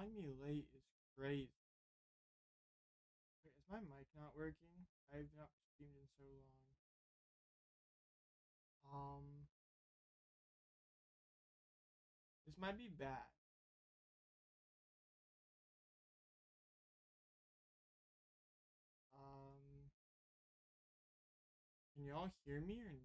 calling me late is crazy. Wait, is my mic not working? I've not streamed in so long. This might be bad. Can y'all hear me or no?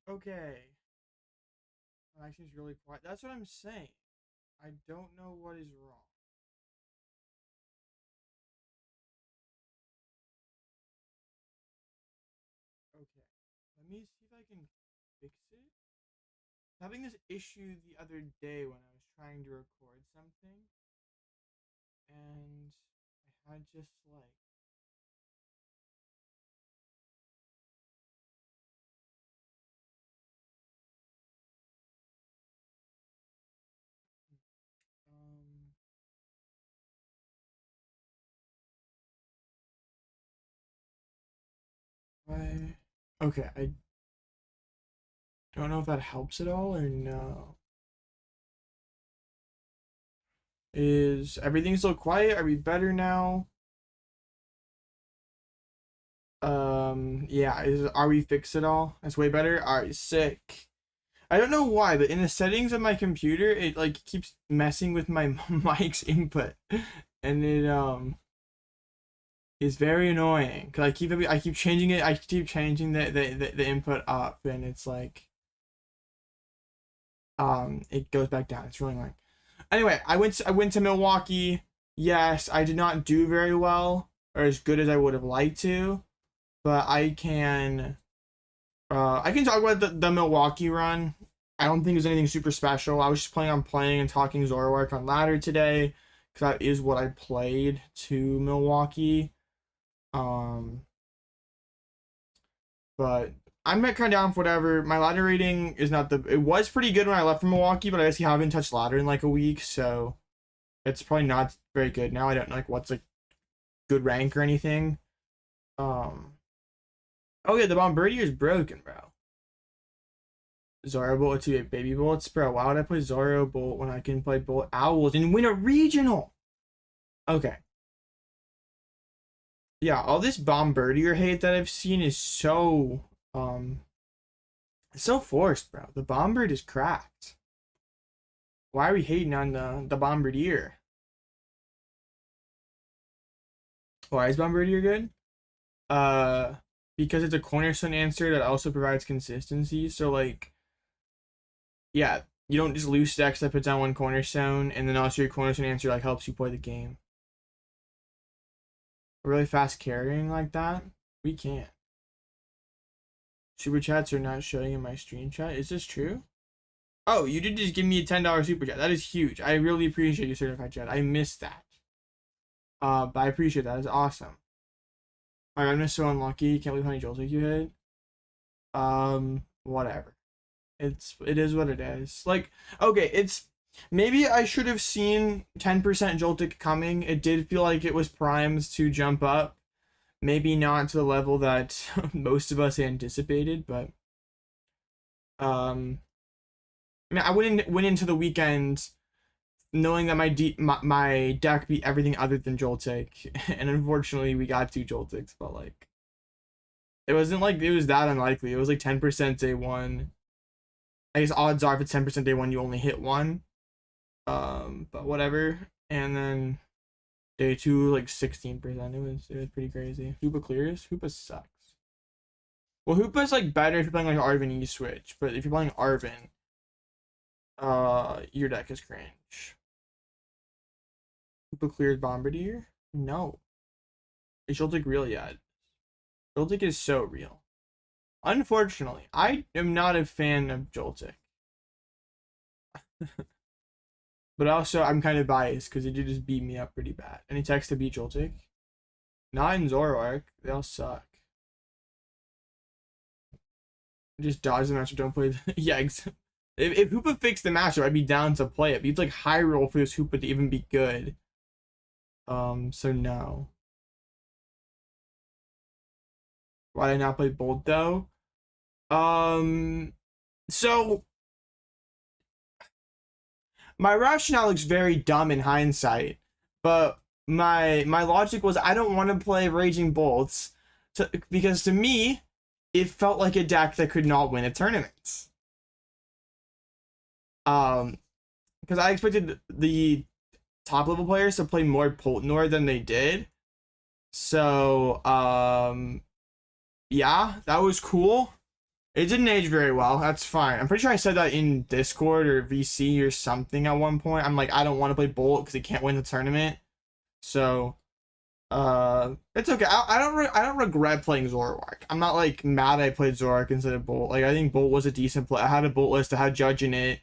Okay. My mic seems really quiet. That's what I'm saying. I don't know what is wrong. Okay. Let me see if I can fix it. Having this issue the other day when I was trying to record something, and I had just like okay, I don't know if that helps at all or no. Is everything still quiet? Are we better now? Yeah, are we fixed at all? That's way better. Alright, sick. I don't know why, but in the settings of my computer, it like keeps messing with my mic's input, and it is very annoying because I keep changing it. I keep changing the input up, and it's like it goes back down. It's really annoying. Anyway, I went to Milwaukee. Yes, I did not do very well or as good as I would have liked to, but I can talk about the Milwaukee run. I don't think there's anything super special. I was just planning on playing and talking Zoroark on ladder today because that is what I played to Milwaukee. But I'm kind of down for whatever. My ladder rating is not it was pretty good when I left from Milwaukee, but I guess you haven't touched ladder in like a week, so it's probably not very good now. I don't know like what's like good rank or anything. Oh yeah, the Bombirdier is broken, bro. Zoro Bolt to baby bullets, bro. Why would I play Zoro Bolt when I can play Bolt Owls and win a regional? Okay. Yeah, all this Bombirdier hate that I've seen is so it's so forced, bro. The Bombird is cracked. Why are we hating on the Bombardier? Why is Bombardier good? Because it's a cornerstone answer that also provides consistency. So like, yeah, you don't just lose stacks that puts down one cornerstone, and then also your cornerstone answer like helps you play the game. Really fast carrying like that, we can't. Super chats are not showing in my stream chat. Is this true? Oh, you did just give me a $10 super chat. That is huge. I really appreciate your certified chat. I missed that. But I appreciate that. It's awesome. Alright, I'm just so unlucky. Can't believe how many Joltik you hit. Whatever. It is what it is. Like, okay, it's maybe I should have seen 10% Joltik coming. It did feel like it was primed to jump up. Maybe not to the level that most of us anticipated, but I mean, I went into the weekend knowing that my deck beat everything other than Joltik, and unfortunately we got 2 Joltiks, but like it wasn't like it was that unlikely. It was like 10% day 1. I guess odds are if it's 10% day 1 you only hit 1. But whatever. And then day 2 like 16%. It was pretty crazy. Hoopa clears. Hoopa sucks. Well, Hoopa's like better if you're playing like Arven you switch, but if you're playing Arven, your deck is cringe. Hoopa clears Bombardier? No. Is Joltik real yet? Joltik is so real. Unfortunately, I am not a fan of Joltik. But also, I'm kind of biased because it did just beat me up pretty bad. Any text to beat Joltik? Not in Zoroark. They all suck. Just dodge the matchup, don't play the yeah, if Hoopa fixed the matchup, I'd be down to play it. But you'd like high roll for this Hoopa to even be good. So no. Why did I not play Bolt though? So my rationale looks very dumb in hindsight, but my logic was I don't want to play Raging Bolts because to me it felt like a deck that could not win a tournament. Because I expected the top level players to play more Poltnor than they did. So yeah, that was cool. It didn't age very well. That's fine. I'm pretty sure I said that in Discord or VC or something at one point. I'm like, I don't want to play Bolt because he can't win the tournament. So, it's okay. I don't regret playing Zoroark. I'm not like mad I played Zoroark instead of Bolt. Like I think Bolt was a decent play. I had a Bolt list. I had Judge in it.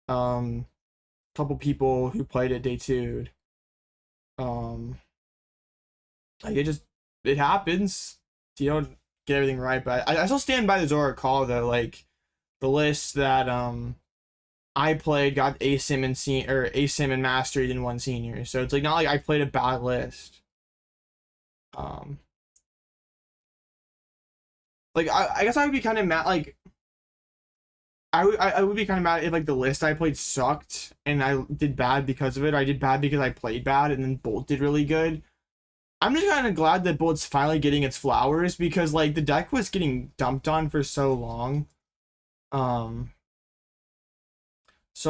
Couple people who played it day 2'd. Like it happens. You don't get everything right, but I still stand by the Zoroark call though. Like the list that I played got ASIM and ASIM and Mastery in one senior, so it's like not like I played a bad list. Like I guess I would be kind of mad. Like I would be kind of mad if like the list I played sucked and I did bad because of it. Or I did bad because I played bad, and then Bolt did really good. I'm just kind of glad that Bolt's finally getting its flowers because like the deck was getting dumped on for so long. So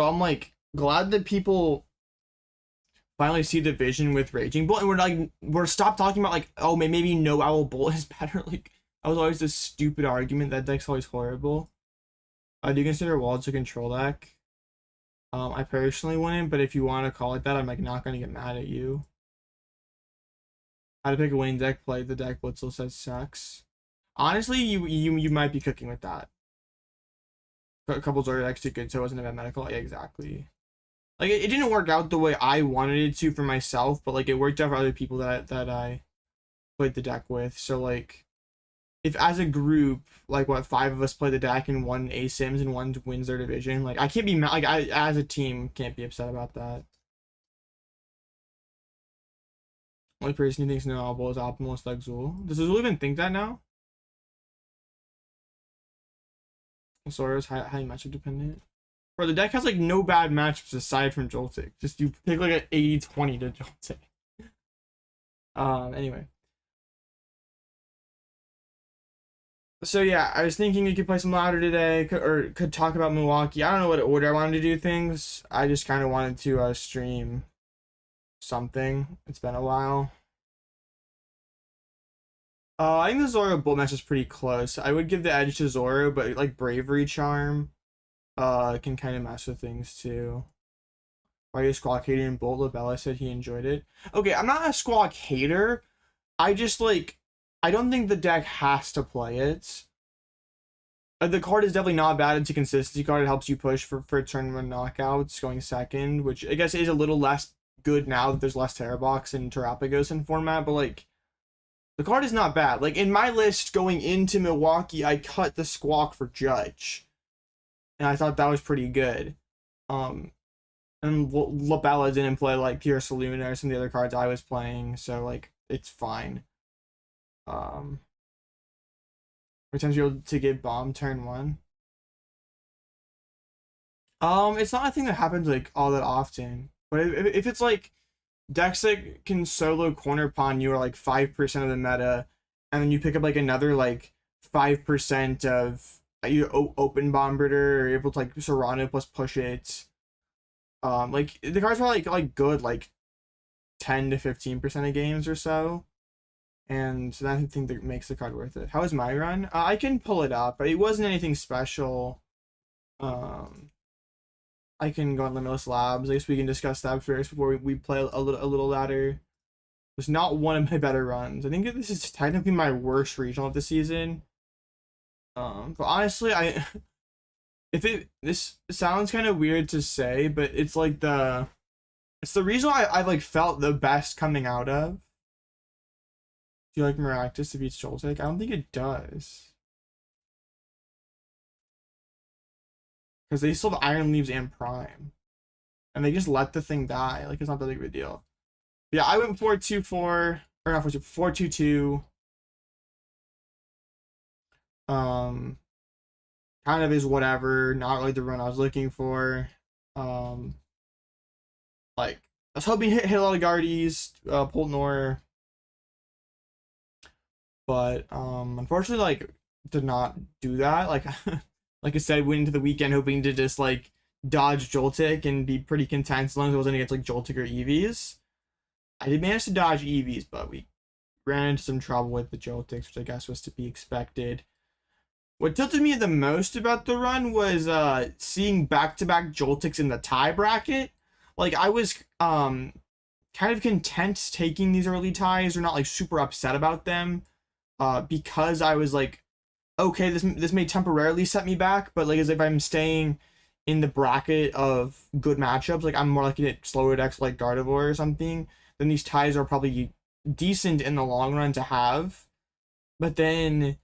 I'm like glad that people finally see the vision with Raging Bolt, and we're stop talking about like, oh maybe no owl Bolt is better. Like that was always this stupid argument. That deck's always horrible. Do you consider Waltz a control deck? I personally wouldn't, but if you want to call it that, I'm like not gonna get mad at you. How to pick a winning deck, play the deck Blitzle says sucks. Honestly, you might be cooking with that. A couple Zorua decks too good, so it wasn't a bad medical. Yeah, exactly. Like it didn't work out the way I wanted it to for myself, but like it worked out for other people that I played the deck with. So like if as a group, like what 5 of us play the deck and 1 ASIMs and 1 wins their division, like I can't be mad. Like I as a team can't be upset about that. Only person who thinks no elbow is optimal is like Zul. Does Zul even think that now? Zora's highly matchup dependent. Bro, the deck has like no bad matchups aside from Joltik. Just you pick like an 80-20 to Joltik. Anyway. So yeah, I was thinking you could play some louder today, or could talk about Milwaukee. I don't know what order I wanted to do things. I just kind of wanted to stream something. It's been a while. I think the Zorua Bolt match is pretty close. I would give the edge to Zorua, but like Bravery Charm can kind of mess with things too. Why are you a Squawk hater? And Bolt Labella said he enjoyed it. Okay, I'm not a Squawk hater. I just like I don't think the deck has to play it. The card is definitely not bad. It's a consistency card. It helps you push for tournament knockouts going second, which I guess is a little less good now that there's less Terra Box and Terrapagos in format, but like the card is not bad. Like in my list going into Milwaukee, I cut the Squawk for Judge, and I thought that was pretty good. And Labella didn't play like PR Ursaluna or some of the other cards I was playing, so like it's fine. How many times you're able to give bomb turn 1? It's not a thing that happens like all that often, but if it's like decks that can solo corner pawn you are like 5% of the meta, and then you pick up like another like 5% of you open Bombirdier, or able to like Cyrano plus push it. Like the cards are like good like 10 to 15% of games or so, and so that's the thing that makes the card worth it. How is my run? I can pull it up, but it wasn't anything special. I can go on Limitless Labs. I guess we can discuss that first before we play a little ladder. It's not one of my better runs. I think this is technically my worst regional of the season. But honestly, this sounds kind of weird to say, but it's like it's the regional I've like felt the best coming out of. Do you like Maractus to beat Joltik? I don't think it does. because they still have Iron Leaves and Prime, and they just let the thing die. Like, it's not that big of a deal. Yeah, I went 4-2-4, or not 4-2, 4-2-2. Kind of is whatever, not really the run I was looking for. Like, I was hoping hit a lot of Guardies, Poltnor, but unfortunately, like, did not do that. Like, like I said, went into the weekend hoping to just like dodge Joltik and be pretty content as long as it wasn't against like Joltik or Eevees. I did manage to dodge Eevees, but we ran into some trouble with the Joltiks, which I guess was to be expected. What tilted me the most about the run was seeing back-to-back Joltiks in the tie bracket. Like, I was kind of content taking these early ties, or not like super upset about them, because I was like, okay, this may temporarily set me back, but like, as if I'm staying in the bracket of good matchups, like I'm more likely to hit slower decks like Gardevoir or something, then these ties are probably decent in the long run to have. But then,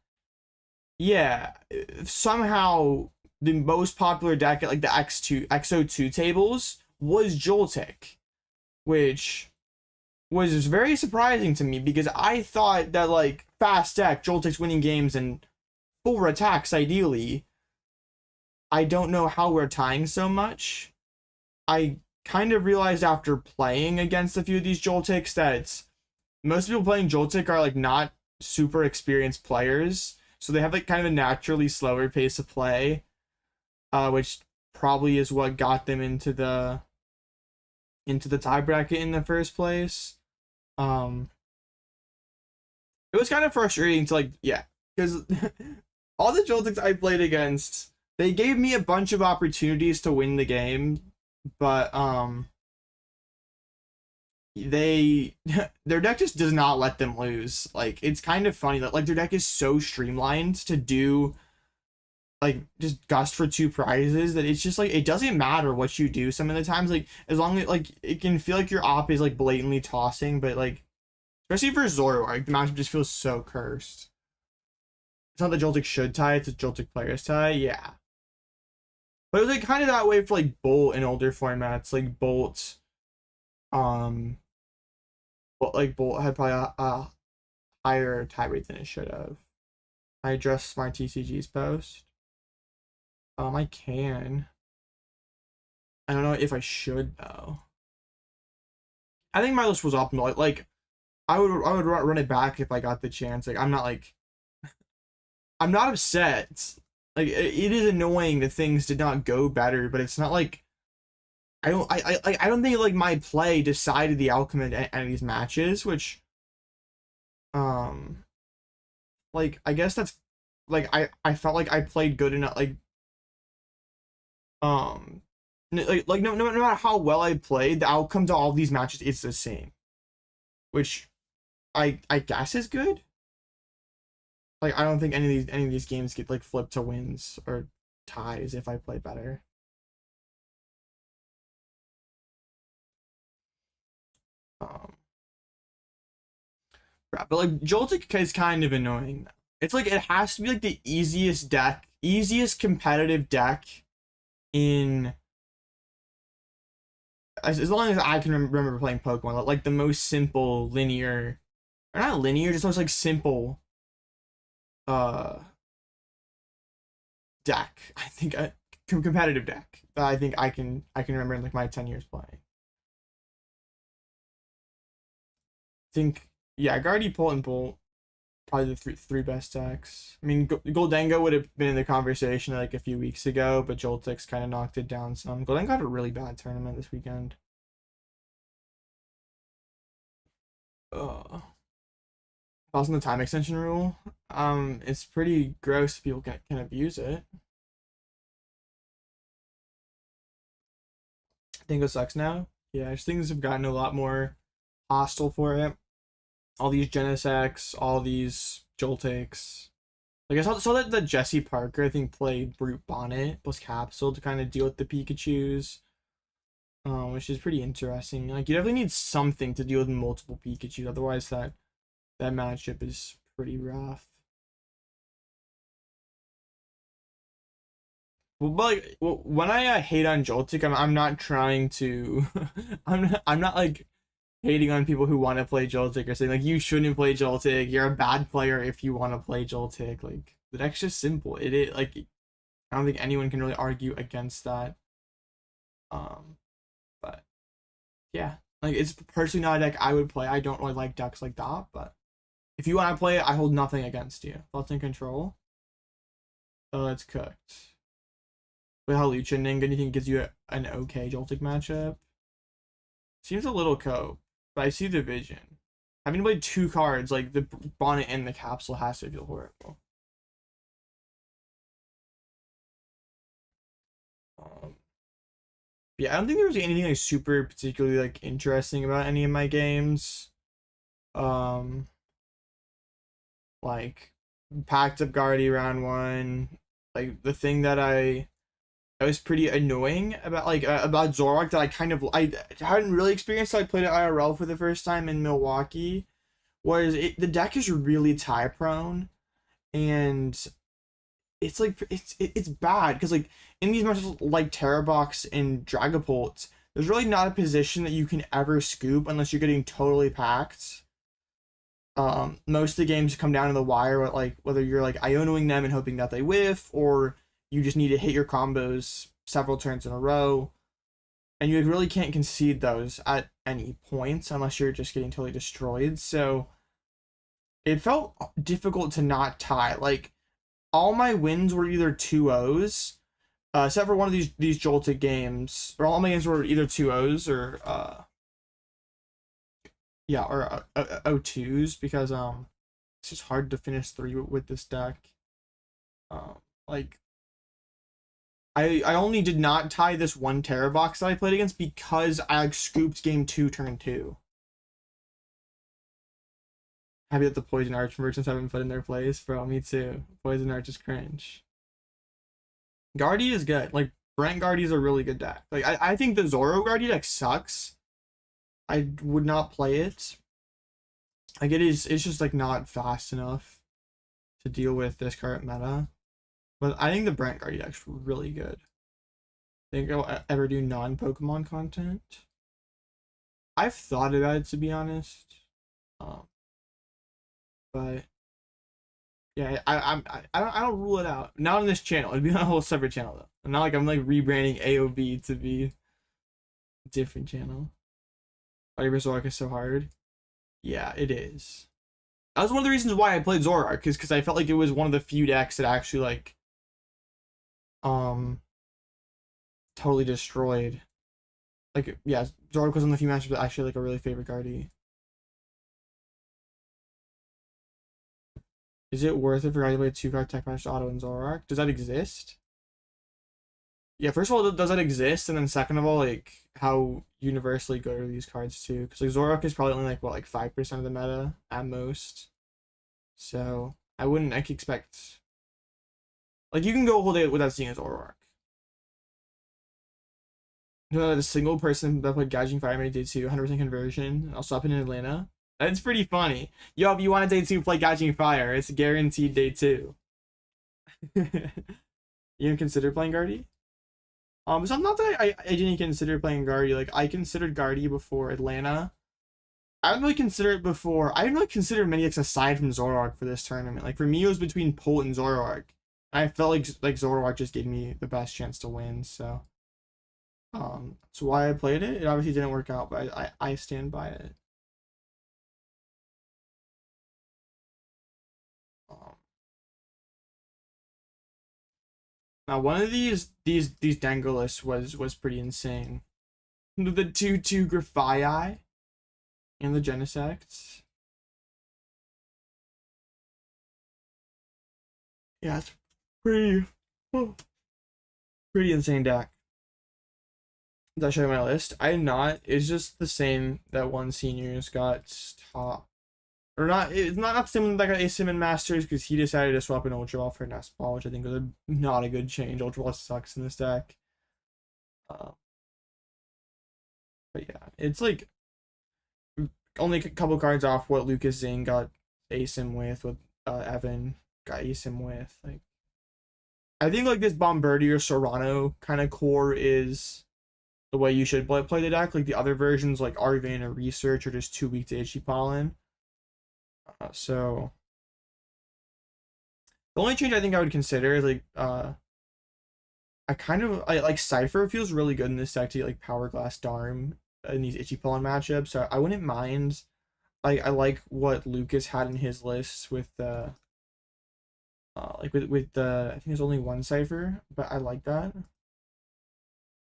yeah, somehow the most popular deck at like the XO2 tables was Joltik, which was very surprising to me because I thought that like fast deck, Joltik's winning games and full attacks ideally. I don't know how we're tying so much. I kind of realized after playing against a few of these Joltiks that most people playing Joltik are like not super experienced players, so they have like kind of a naturally slower pace of play, which probably is what got them into the tie bracket in the first place. It was kind of frustrating to like, yeah, because all the Joltiks I played against, they gave me a bunch of opportunities to win the game, but their deck just does not let them lose. Like, it's kind of funny that like their deck is so streamlined to do like just gust for 2 prizes that it's just like it doesn't matter what you do some of the times. Like, as long as like it can feel like your op is like blatantly tossing, but like especially for Zoroark, the matchup just feels so cursed. It's not that Joltik should tie, it's a Joltik players tie, yeah. But it was like kind of that way for like Bolt in older formats. Like Bolt, but like Bolt had probably a higher tie rate than it should have. I addressed my TCG's post. I can. I don't know if I should though. I think my list was optimal. Like I would run it back if I got the chance. Like I'm not upset. Like it is annoying that things did not go better, but it's not like I don't think like my play decided the outcome of any of these matches, which like I guess that's like I felt like I played good enough, like no matter how well I played, the outcome to all these matches is the same, which I guess is good. Like I don't think any of these games get like flipped to wins or ties if I play better. But like Joltik is kind of annoying. It's like it has to be like the easiest competitive deck in as long as I can remember playing Pokemon. Like the most simple linear, or not linear, just most like simple deck. I think competitive deck that I think I can remember in like my 10 years playing. I think, yeah, Guardy, Bolt, and Bolt, probably the three best decks. I mean, Goldengo would have been in the conversation like a few weeks ago, but Joltik's kind of knocked it down some. Goldengo had a really bad tournament this weekend. Also, the time extension rule, it's pretty gross if people can abuse it. Dingo sucks now. Yeah, things have gotten a lot more hostile for it. All these Genesects, all these Joltiks. Like I saw that Jesse Parker, I think, played Brute Bonnet plus Capsule to kind of deal with the Pikachus, which is pretty interesting. Like you definitely need something to deal with multiple Pikachus, otherwise that matchup is pretty rough. when I hate on Joltik, I'm not trying to I'm not like hating on people who want to play Joltik or saying like you shouldn't play Joltik, you're a bad player if you want to play Joltik. Like the deck's just simple. It is like I don't think anyone can really argue against that. But yeah, like it's personally not a deck I would play. I don't really like decks like that, but if you want to play it, I hold nothing against you. Thoughts and control. Oh, that's cooked. With how Luchaning, anything gives you an okay Joltik matchup. Seems a little cope, but I see the vision. Having to play 2 cards, like the bonnet and the capsule, has to feel horrible. Yeah, I don't think there was anything like super particularly like interesting about any of my games. Like packed up Guardy round 1. Like the thing that I was pretty annoying about about Zoroark that I hadn't really experienced. So I played it IRL for the first time in Milwaukee. Was the deck is really tie prone, and it's like it's bad because like in these matches like Terra Box and Dragapult, there's really not a position that you can ever scoop unless you're getting totally packed. Most of the games come down to the wire, like whether you're like Ionoing them and hoping that they whiff, or you just need to hit your combos several turns in a row, and you really can't concede those at any point unless you're just getting totally destroyed. So it felt difficult to not tie. Like all my wins were either 2-0s, except for one of these Joltik games, or all my games were either 2-0s or yeah, or 0-2s, because it's just hard to finish 3 with this deck. Like I only did not tie this one Terra Box that I played against because I like scooped game 2 turn 2. Happy that the Poison Arch merchants haven't put in their place, bro. Me too. Poison Arch is cringe. Guardy is good. Like Brent Guardy is a really good deck. Like I think the Zoro Guardy deck sucks. I would not play it. Like it's just like not fast enough to deal with this current meta. But I think the Brent Guardy deck's really good. Think I'll ever do non-Pokemon content? I've thought about it, to be honest. But yeah, I don't rule it out. Not on this channel. It'd be on a whole separate channel though. Not like I'm like rebranding AOB to be a different channel. Zoroark is so hard. Yeah, it is. That was one of the reasons why I played Zoroark, is because I felt like it was one of the few decks that actually like totally destroyed. Like yeah, Zoroark was one of the few matchups that actually like a really favorite Guardy. Is it worth it for Guardy to play 2-card Tech Patch Auto and Zoroark? Does that exist? Yeah, first of all, does that exist? And then second of all, like, how universally good are these cards too? Because like Zoroark is probably only like what, like 5% of the meta at most. So I wouldn't like expect, like, you can go a whole day without seeing a Zoroark. The single person that played Gaijin Fire made day 2, 100% conversion. I'll stop in Atlanta. That's pretty funny. Yo, if you want a day 2, play Gaijin Fire. It's guaranteed day 2. You didn't consider playing Guardy? So not that I didn't consider playing Guardy. Like I considered Guardy before Atlanta. I didn't really consider it before. I didn't really consider many decks aside from Zoroark for this tournament. Like for me, it was between Pult and Zoroark. I felt like Zoroark just gave me the best chance to win. So that's why I played it. It obviously didn't work out, but I stand by it. Now one of these Dangolists was pretty insane. The 2/2 Grafii and the Genesects. Yeah, it's pretty insane deck. Did I show you my list? I did not. It's just the same that one senior's got top. Or not, it's not the same one that got ASIM in Masters, because he decided to swap an Ultra Ball for an S-Ball, which I think was not a good change. Ultra Ball sucks in this deck. But yeah, it's like only a couple cards off what Lucas Zing got ASIM with, what Evan got ASIM with. Like, I think like this Bombirdier Cyrano kind of core is the way you should play the deck. Like the other versions, like Arvin or Research, are just too weak to Itchy Pollen. So the only change I think I would consider is like I like Cypher feels really good in this deck to get like Powerglass Darm in these Itchy Pollen matchups. So I wouldn't mind. I like what Lucas had in his list with the like with the I think there's only one Cypher, but I like that.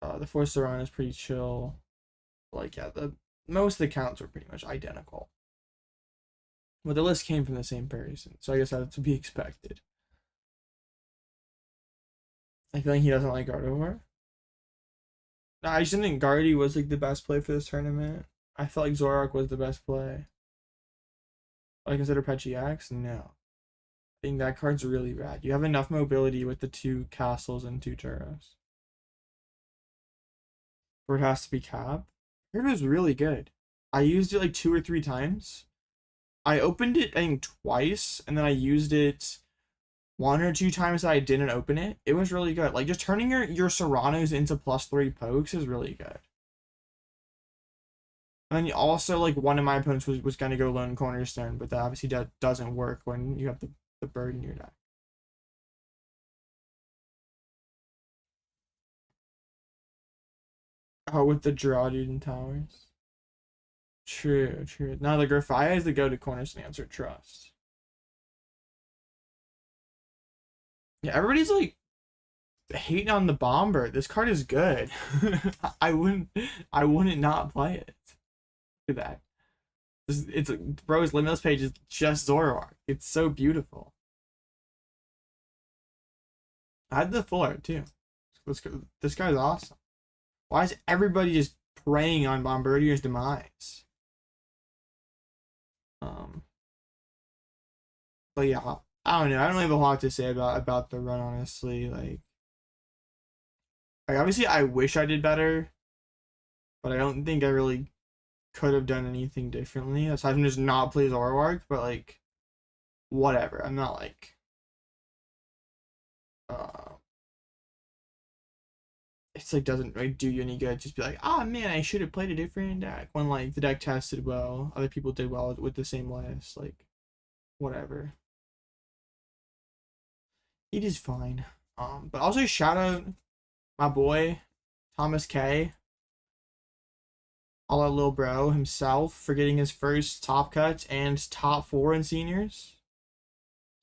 The Force Around is pretty chill. Like yeah, the most of the counts were pretty much identical. Well, the list came from the same person, so I guess that's to be expected. I feel like he doesn't like Gardevoir. No, I just didn't think Guardy was like the best play for this tournament. I felt like Zoroark was the best play. I consider Pechiax? No. I think that card's really bad. You have enough mobility with the 2 castles and 2 Turos. Or it has to be Cap. It was really good. I used it like 2 or 3 times. I opened it I think twice, and then I used it 1 or 2 times that I didn't open it. It was really good. Like just turning your Serranos into +3 pokes is really good. And then also like one of my opponents was gonna go Lone Cornerstone, but that obviously doesn't work when you have the bird in your deck. Oh, with the draw dude in towers. True. Now the Grafia is the go-to Cornerstone answer trust. Yeah, everybody's like hating on the Bomber. This card is good. I wouldn't not play it. Look at that. It's bro's Limitless page is just Zoroark. It's so beautiful. I had the full art too. This guy's awesome. Why is everybody just preying on Bombirdier's demise? But yeah, I don't know. I don't have a lot to say about the run, honestly. Like obviously I wish I did better, but I don't think I really could have done anything differently aside from just not play Zoroark. But like, whatever. I'm not like it's like doesn't like do you any good. Just be like, ah man, I should have played a different deck when like the deck tested well, other people did well with the same list. Like, whatever. It is fine. But also shout out my boy Thomas K. All our little bro himself for getting his first top cut and top 4 in seniors.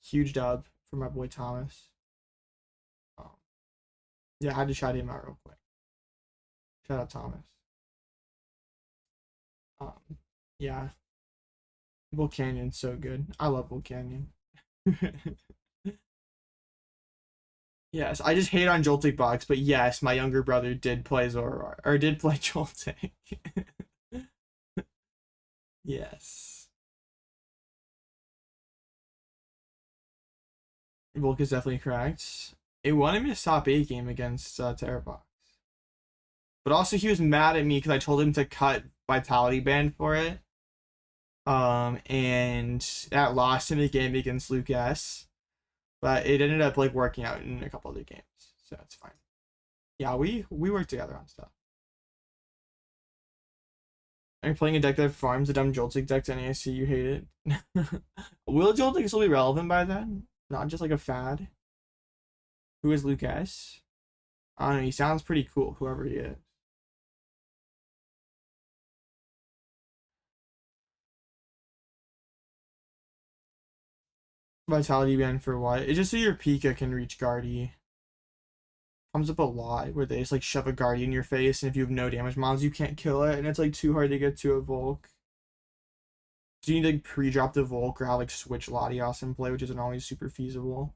Huge dub for my boy Thomas. Yeah, I had to shout him out real quick. Shout out Thomas. Yeah. Volcanion's so good. I love Volcanion. Yes, I just hate on Joltik Box, but yes, my younger brother did play Zoroark, or did play Joltik. Yes. Volk is definitely correct. It wanted me to stop 8 game against Terrorbox. But also he was mad at me because I told him to cut Vitality Band for it. And that lost him the game against Lucas. But it ended up like working out in a couple other games. So it's fine. Yeah, we work together on stuff. Are you playing a deck that farms a dumb Joltik deck to NASC? You hate it. Will Joltik still be relevant by then? Not just like a fad? Who is Lucas? I don't know, he sounds pretty cool, whoever he is. Vitality Band for what? It's just so your Pika can reach Guardy. Comes up a lot where they just like shove a Guardy in your face, and if you have no damage mons, you can't kill it, and it's like too hard to get to a Volk. So you need to like pre-drop the Volk or have like switch Latios in play, which isn't always super feasible.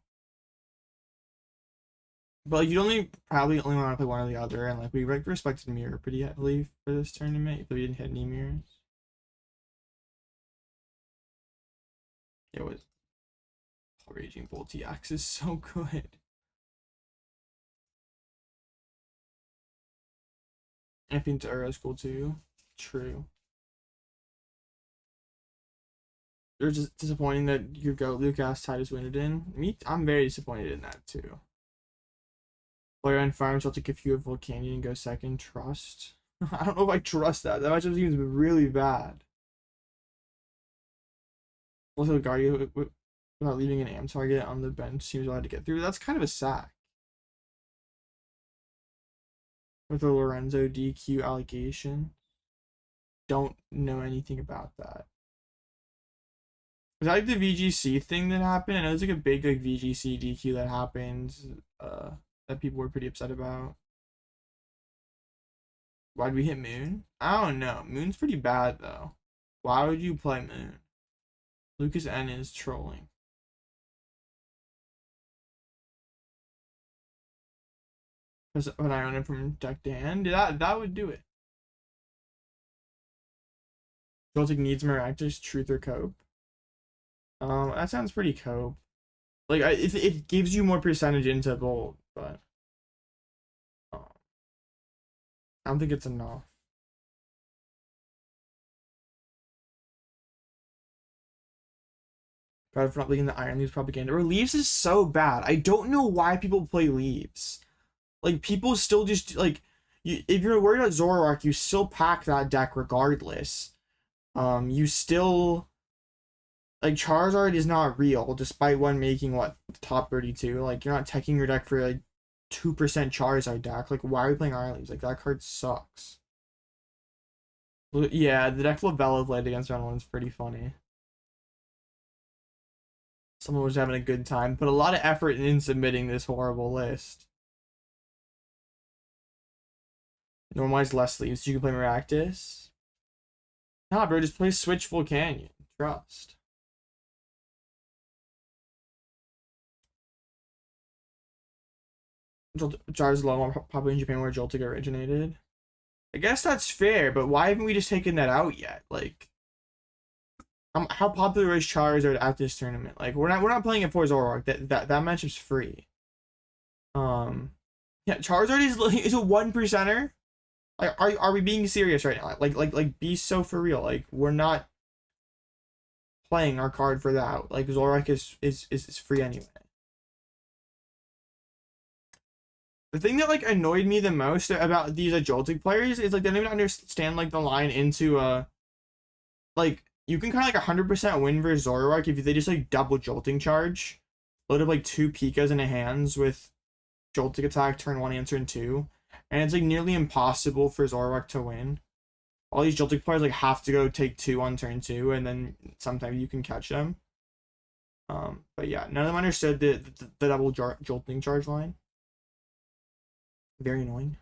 But like, you'd probably only want to play one or the other, and like we respected Mirror pretty heavily for this tournament, but we didn't hit any mirrors. It was Raging Voltiax is so good. I think Turo is cool too. True. You're just disappointing that your goat Lucas Titus Winterden. Me, I'm very disappointed in that too. Player on farm, so I'll take a few of Volcanion and go second. Trust. I don't know if I trust that. That matchup seems really bad. Also, Guardian without leaving an AM target on the bench seems hard to get through. That's kind of a sack. With the Lorenzo DQ allegation. Don't know anything about that. Was that like the VGC thing that happened? I know there's like a big like VGC DQ that happened that people were pretty upset about. Why'd we hit Moon? I don't know. Moon's pretty bad though. Why would you play Moon? Lucas N is trolling. Because when I own it from deck to hand, that would do it. Joltik needs Miraculous, Truth, or Cope. That sounds pretty Cope. Like it gives you more percentage into Bolt, but I don't think it's enough. God, for not leaving the Iron Leaves propaganda. Or Leaves is so bad. I don't know why people play Leaves. Like people still just like if you're worried about Zoroark, you still pack that deck regardless. You still like Charizard is not real, despite one making what top 32. Like you're not teching your deck for like 2% Charizard deck. Like why are we playing Iron Leaves? Like that card sucks. Yeah, the deck Labella played against round 1 is pretty funny. Someone was having a good time. Put a lot of effort in submitting this horrible list. Normalize less leaves. You can play Maractus. Nah, bro, just play Switch Volcanion. Trust. Jar's low, probably in Japan where Joltik originated. I guess that's fair, but why haven't we just taken that out yet? Like, how popular is Charizard at this tournament? Like, we're not playing it for Zoroark. That matchup's free. Yeah, Charizard is a 1%er. Like, are we being serious right now? Like, be so for real. Like, we're not playing our card for that. Like, Zoroark is free anyway. The thing that like annoyed me the most about these Joltik players is like they don't even understand like the line into like you can kind of like 100% win versus Zoroark if they just like double Jolting charge, load up like 2 Pikas in the hands with Joltik attack turn 1 and turn 2, and it's like nearly impossible for Zoroark to win. All these Joltik players like have to go take 2 on turn 2, and then sometimes you can catch them. But yeah, none of them understood the double Jolting charge line. Very annoying.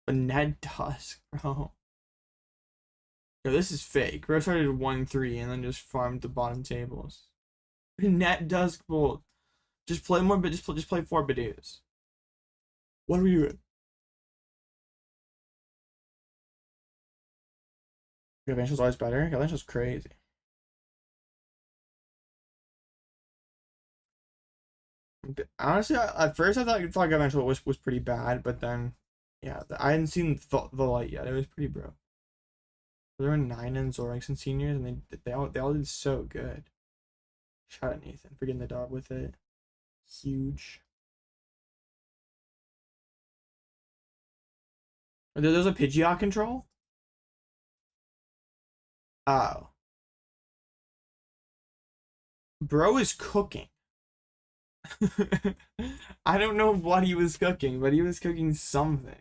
But Ned Dusk, bro. Yo, this is fake. Bro started 1-3 and then just farmed the bottom tables. Ned Dusk Bolt. Just play more, but just play 4 Budews. What are you doing? Gavancel's always better. Gavancel's crazy. Honestly, at first I thought Gavancel's was pretty bad, but then yeah, I hadn't seen the light yet. It was pretty bro. There were 9 in Zorax and seniors, and they all did so good. Shout out Nathan for getting the dub with it. Huge. There's a Pidgeot control? Oh. Bro is cooking. I don't know what he was cooking, but he was cooking something.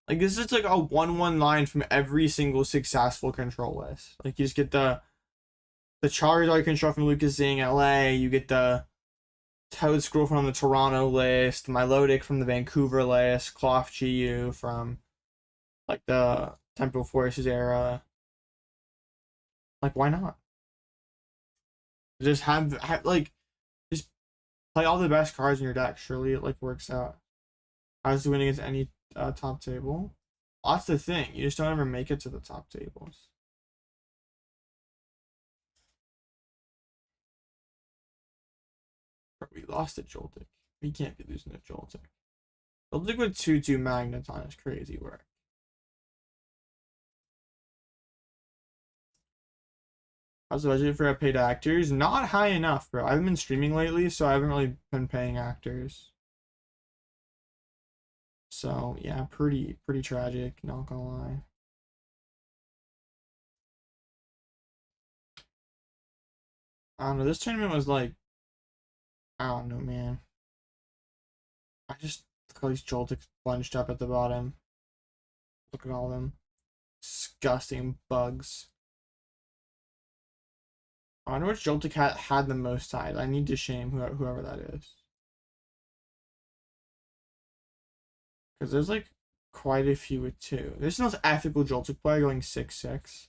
Like this is like a 1-1 line from every single successful control list. Like you just get the Charizard control from Lucas Zing LA, you get the Toad Scroll from the Toronto list, Milotic from the Vancouver list, Cloth GU from like the Temporal Forces era. Like why not? Just have like just play all the best cards in your deck. Surely it like works out. I was winning against any top table. That's the thing. You just don't ever make it to the top tables. We lost to Joltik. We can't be losing to Joltik. Joltik with 2/2 Magneton is crazy work. How's the budget for paid actors? Not high enough, bro. I haven't been streaming lately, so I haven't really been paying actors. So yeah, pretty tragic, not gonna lie. I don't know, this tournament was like, I don't know, man. I just look at all these Joltics bunched up at the bottom. Look at all of them. Disgusting bugs. I wonder which Joltik had the most ties. I need to shame whoever that is. Because there's like quite a few with 2. This is the most ethical Joltik player going 6-6.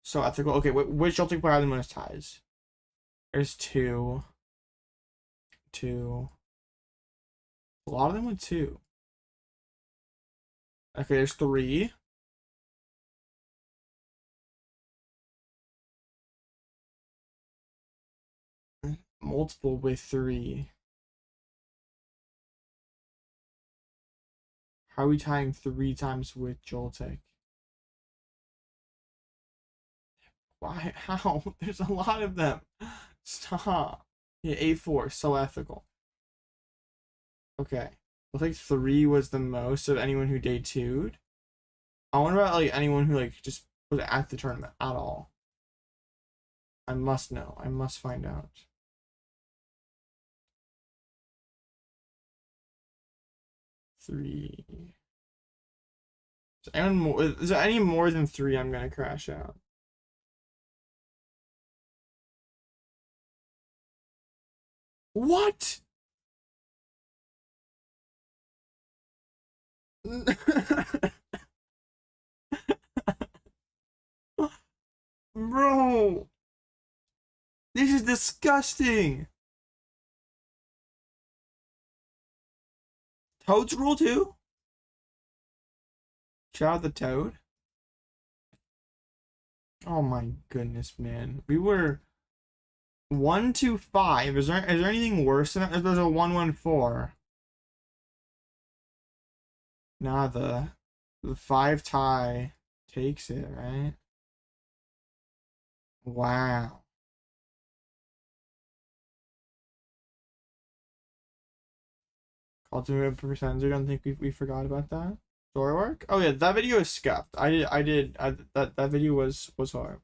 So ethical. Okay, which Joltik player had the most ties? There's 2. A lot of them with 2. Okay, there's 3. Multiple with 3. How are we tying 3 times with Joltik? Why? How? There's a lot of them. Stop. Yeah, A4. So ethical. Okay. Looks like 3 was the most of anyone who day 2'd. I wonder about like anyone who like just was at the tournament at all. I must know. I must find out. Three. Is there any more than 3? I'm gonna crash out. What? Bro, this is disgusting. Toad's rule too? Shout out the Toad. Oh my goodness, man. We were 1-5. Is there anything worse than that? There's a 1-1-4. Nah, the 5 tie takes it, right? Wow. Ultimate percentage. I don't think we forgot about that. Zoroark? Oh yeah, that video is scuffed. That video was horrible.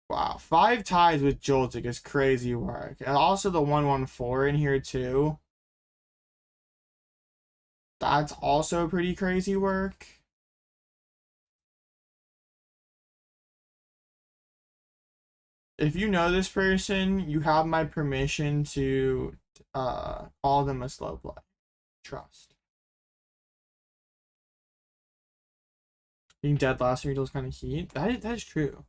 Wow, 5 ties with Joltik is crazy work. And also the 1-1-4 in here too. That's also pretty crazy work. If you know this person, you have my permission to call them a slow play. Trust. Being dead last year does kind of heat. That is true.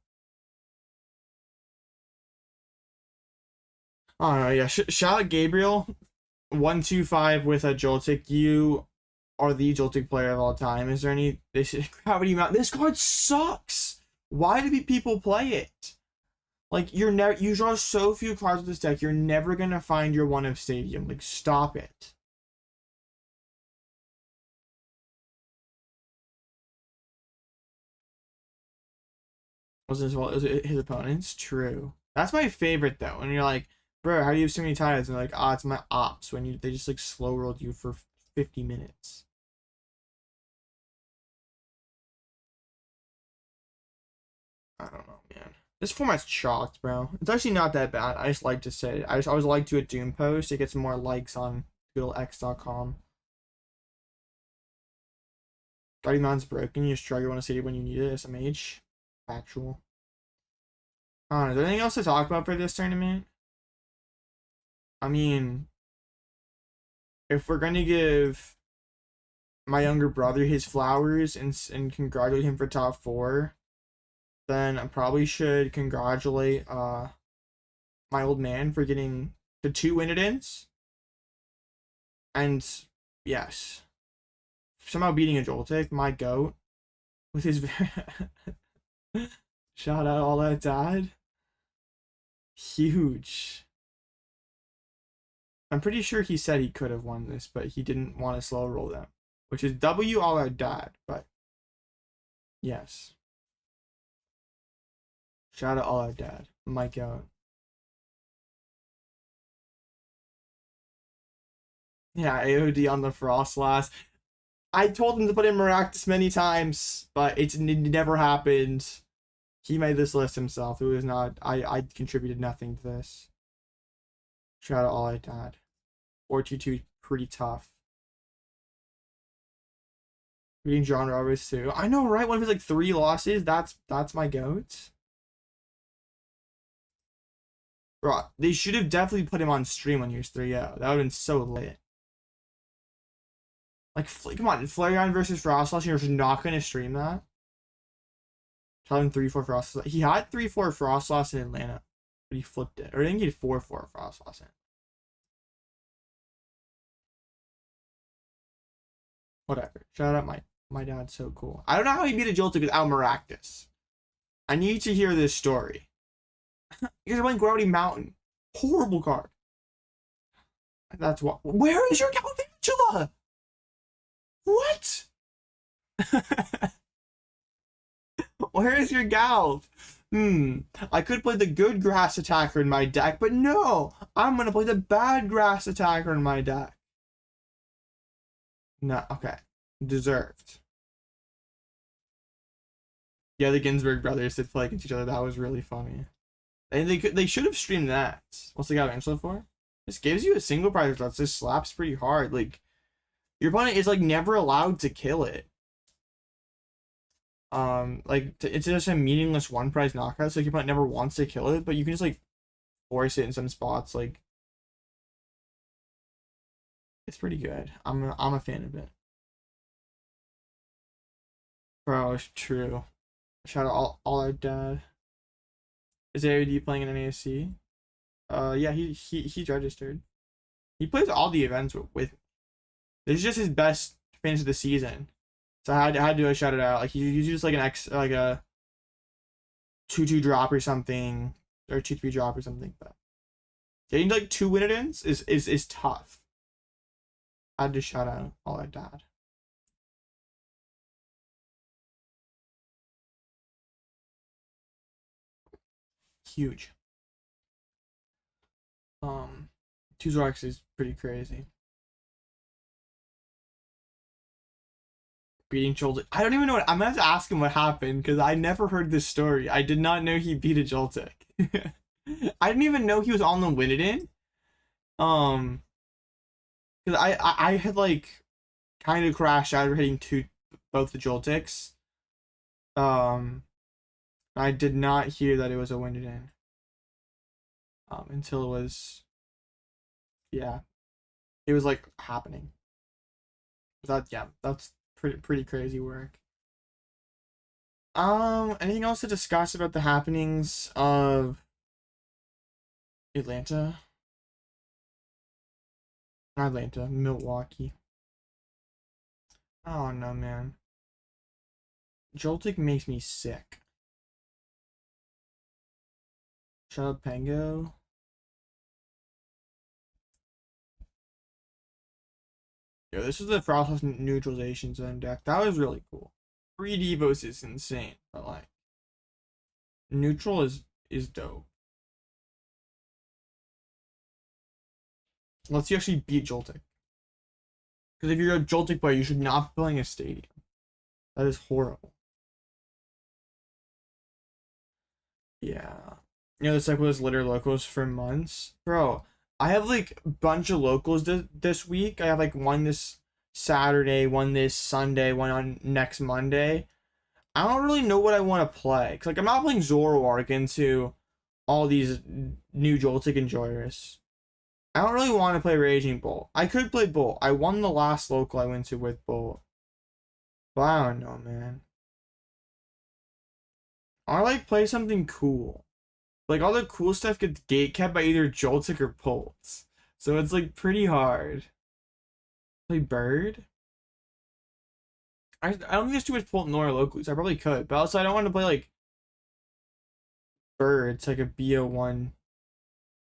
I don't know. Yeah, shout out Gabriel. 1-2-5 with a Joltik. You are the Joltik player of all time. Is there any Gravity Mount? This card sucks. Why do people play it? Like you draw so few cards with this deck. You're never gonna find your one of Stadium. Like stop it. Was as well as his opponents? True. That's my favorite though. And you're like, bro, how do you have so many ties? And they're like, it's my ops. When they just like slow rolled you for 50 minutes. I don't know, man. This format's chalked, bro. It's actually not that bad. I just like to say it. I always like to do a Doom post. It gets more likes on googlex.com. Guardian Mountain's broken. You struggle want to see it when you need it. SMH. Factual. I don't know. Is there anything else to talk about for this tournament? I mean, if we're gonna give my younger brother his flowers and congratulate him for top 4, then I probably should congratulate my old man for getting the 2 win-it-ins. And yes, somehow beating a Joltik, my goat, with his shout out all that dad. Huge. I'm pretty sure he said he could have won this, but he didn't want to slow roll them, which is W all our dad, but yes. Shout out all our dad. Mike out. Yeah, AOD on the Frostlass. I told him to put in Maractus many times, but it never happened. He made this list himself. It was not. I contributed nothing to this. Shout out all I dad. 422 pretty tough. Beating John Roberts too. I know, right? One of his like 3 losses. That's my goat. Bro, they should have definitely put him on stream on years 3. Yeah, that would have been so lit. Like, come on, Flareon versus Frostlass, you're just not gonna stream that? Tell him 3-4 Frostlass. He had 3-4 Frostlass in Atlanta, but he flipped it. Or I think he had 4-4 Frostlass in. Whatever. Shout out my dad's so cool. I don't know how he beat a Joltik without Maractus. I need to hear this story. You guys are playing Gravity Mountain. Horrible card. That's what. Where is your Galvantula? What? Where is your Galv? I could play the good grass attacker in my deck, but no, I'm gonna play the bad grass attacker in my deck. No, okay. Deserved. Yeah, the Ginsburg brothers did play against each other. That was really funny. And they should have streamed that. What's the Galvantula for? This gives you a single prize result. This slaps pretty hard. Like, your opponent is like never allowed to kill it. Like it's just a meaningless 1 prize knockout. So like, your opponent never wants to kill it, but you can just like force it in some spots. Like, it's pretty good. I'm a fan of it. Bro, it's true. Shout out all our dad. Is AOD playing in NASC? Yeah, he's registered. He plays all the events with. This is just his best finish of the season, so I had to shout it out. Like he's just like a 2-2 drop or something, or 2-3 drop or something. But getting like 2 win-ins is tough. I had to shout out all our dad. Huge. 2 Zorks is pretty crazy. Beating Joltik. I don't even know what I'm gonna have to ask him what happened because I never heard this story. I did not know he beat a Joltik. I didn't even know he was on the Win-It-In. Because I had like kind of crashed out of hitting both the Joltiks. I did not hear that it was a Win-It-In. Until it was, yeah, it was like happening. That's pretty crazy work. Anything else to discuss about the happenings of Atlanta? Not Atlanta, Milwaukee. Oh no, man. Joltik makes me sick. Shout out Pango. Yo, this is the Frostlass Neutralization Zone deck. That was really cool. 3 Devos is insane, but like neutral is dope. Let's see actually beat Joltik. Because if you're a Joltik player, you should not be playing a stadium. That is horrible. Yeah. You know, this deck was litter locals for months. Bro, I have like a bunch of locals this week. I have like one this Saturday, one this Sunday, one on next Monday. I don't really know what I want to play. Cause like I'm not playing Zoroark into all these new Joltik enjoyers. I don't really want to play Raging Bolt. I could play Bolt. I won the last local I went to with Bolt. But I don't know, man. I like play something cool. Like all the cool stuff gets gatekept by either Joltik or Bolt. So it's like pretty hard. Play Bird? I don't think there's too much Bolt nor locals. I probably could. But also I don't want to play like Bird. It's like a BO1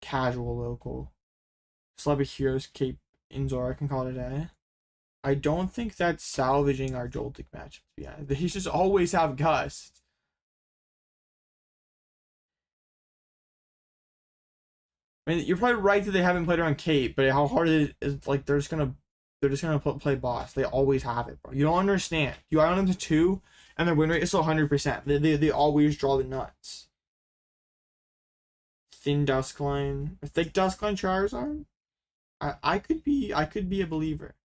casual local. Slap a Hero's Cape in Zora, I can call it a day. I don't think that's salvaging our Joltik matchups. Yeah, they just always have Gust. I mean, you're probably right that they haven't played around Kate, but how hard it is, like, they're just gonna play boss. They always have it, bro. You don't understand. You Ion them to 2, and their win rate is still 100%. They always draw the nuts. Thin Duskline, or thick Duskline Charizard. I could be a believer.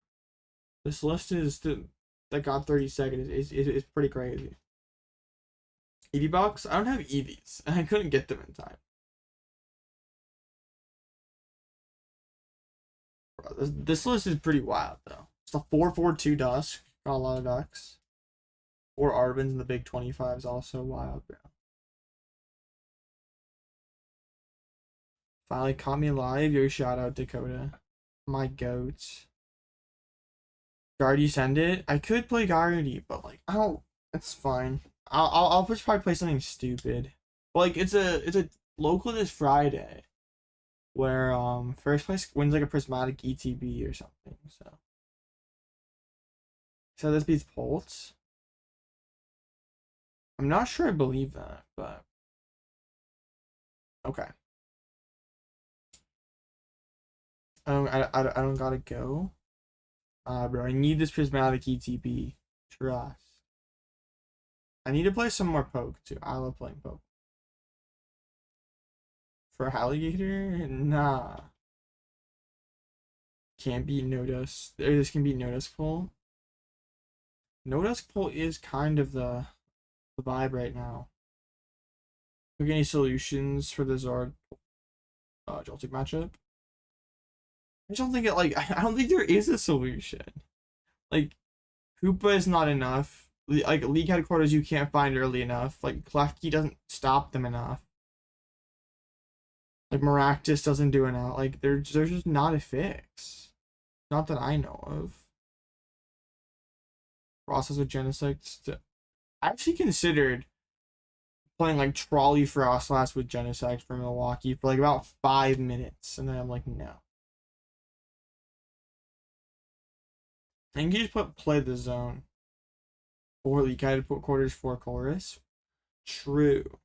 This list that got 32nd is pretty crazy. Eevee box? I don't have Eevees. I couldn't get them in time. Bro, this list is pretty wild though. It's a 4/4/2 Dusk. Got a lot of ducks. 4 Arvins in the big 25 is also wild, bro. Finally caught me alive. Yo, shout out Dakota. My goats. Guardy send it. I could play Guardy, but like I don't. It's fine. I'll just probably play something stupid. But like it's a local this Friday, where first place wins like a prismatic ETB or something. So this beats Pulse. I'm not sure I believe that, but okay. I don't gotta go. Bro, I need this prismatic ETB. Trust. I need to play some more poke too. I love playing poke. For alligator? Nah. Can't beat no dust. This can beat no dust pull. No dust pull is kind of the vibe right now. Look, any solutions for the Zoroark Joltik matchup? I just don't think I don't think there is a solution. Like, Hoopa is not enough. Like, League Headquarters you can't find early enough. Like, Klefki doesn't stop them enough. Like, Maractus doesn't do enough. Like, there's just not a fix. Not that I know of. Process with Genesect. I actually considered playing like Trolley Frostlass with Genesect for Milwaukee for like about 5 minutes, and then I'm like, no. And you just play the zone. 4 League Headquarters, 4 Chorus. True.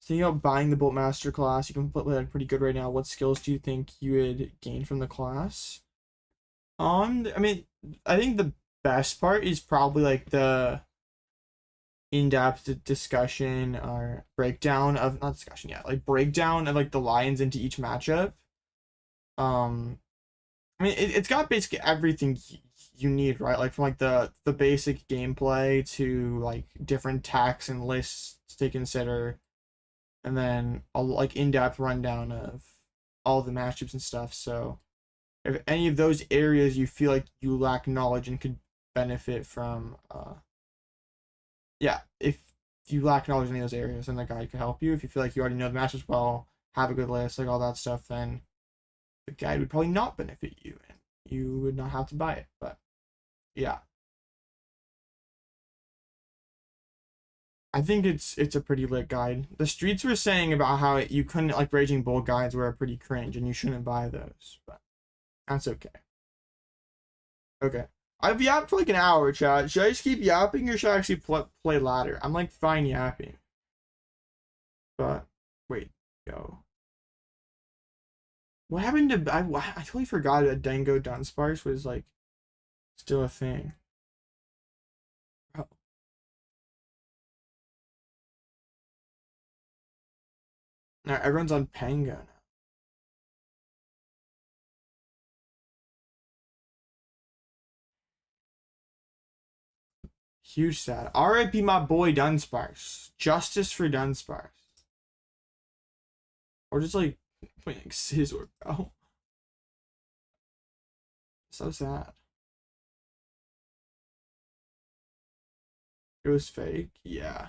Thinking about buying the Bolt Master class, you can play like pretty good right now. What skills do you think you would gain from the class? I mean, I think the best part is probably like the in-depth discussion or breakdown of not discussion yet, like breakdown of like the lines into each matchup. I mean, it's got basically everything you need, right? Like from like the basic gameplay to like different tax and lists to consider, and then a like in-depth rundown of all the matchups and stuff. So if any of those areas you feel like you lack knowledge and could benefit from, yeah, if you lack knowledge in any of those areas, then the guide can help you. If you feel like you already know the matchups well, have a good list, like all that stuff, then the guide would probably not benefit you, and you would not have to buy it. But yeah, I think it's a pretty lit guide. The streets were saying about how you couldn't like Raging Bull guides were pretty cringe, and you shouldn't buy those, but that's okay. Okay. I've yapped for like an hour, chat. Should I just keep yapping or should I actually play ladder? I'm like fine yapping. But, wait, yo. What happened to, I totally forgot that Dango Dunsparce was like still a thing. Oh. Now everyone's on Pango now. Huge sad. RIP my boy Dunsparce. Justice for Dunsparce. Or just like playing like Scizor, bro. So sad. It was fake. Yeah.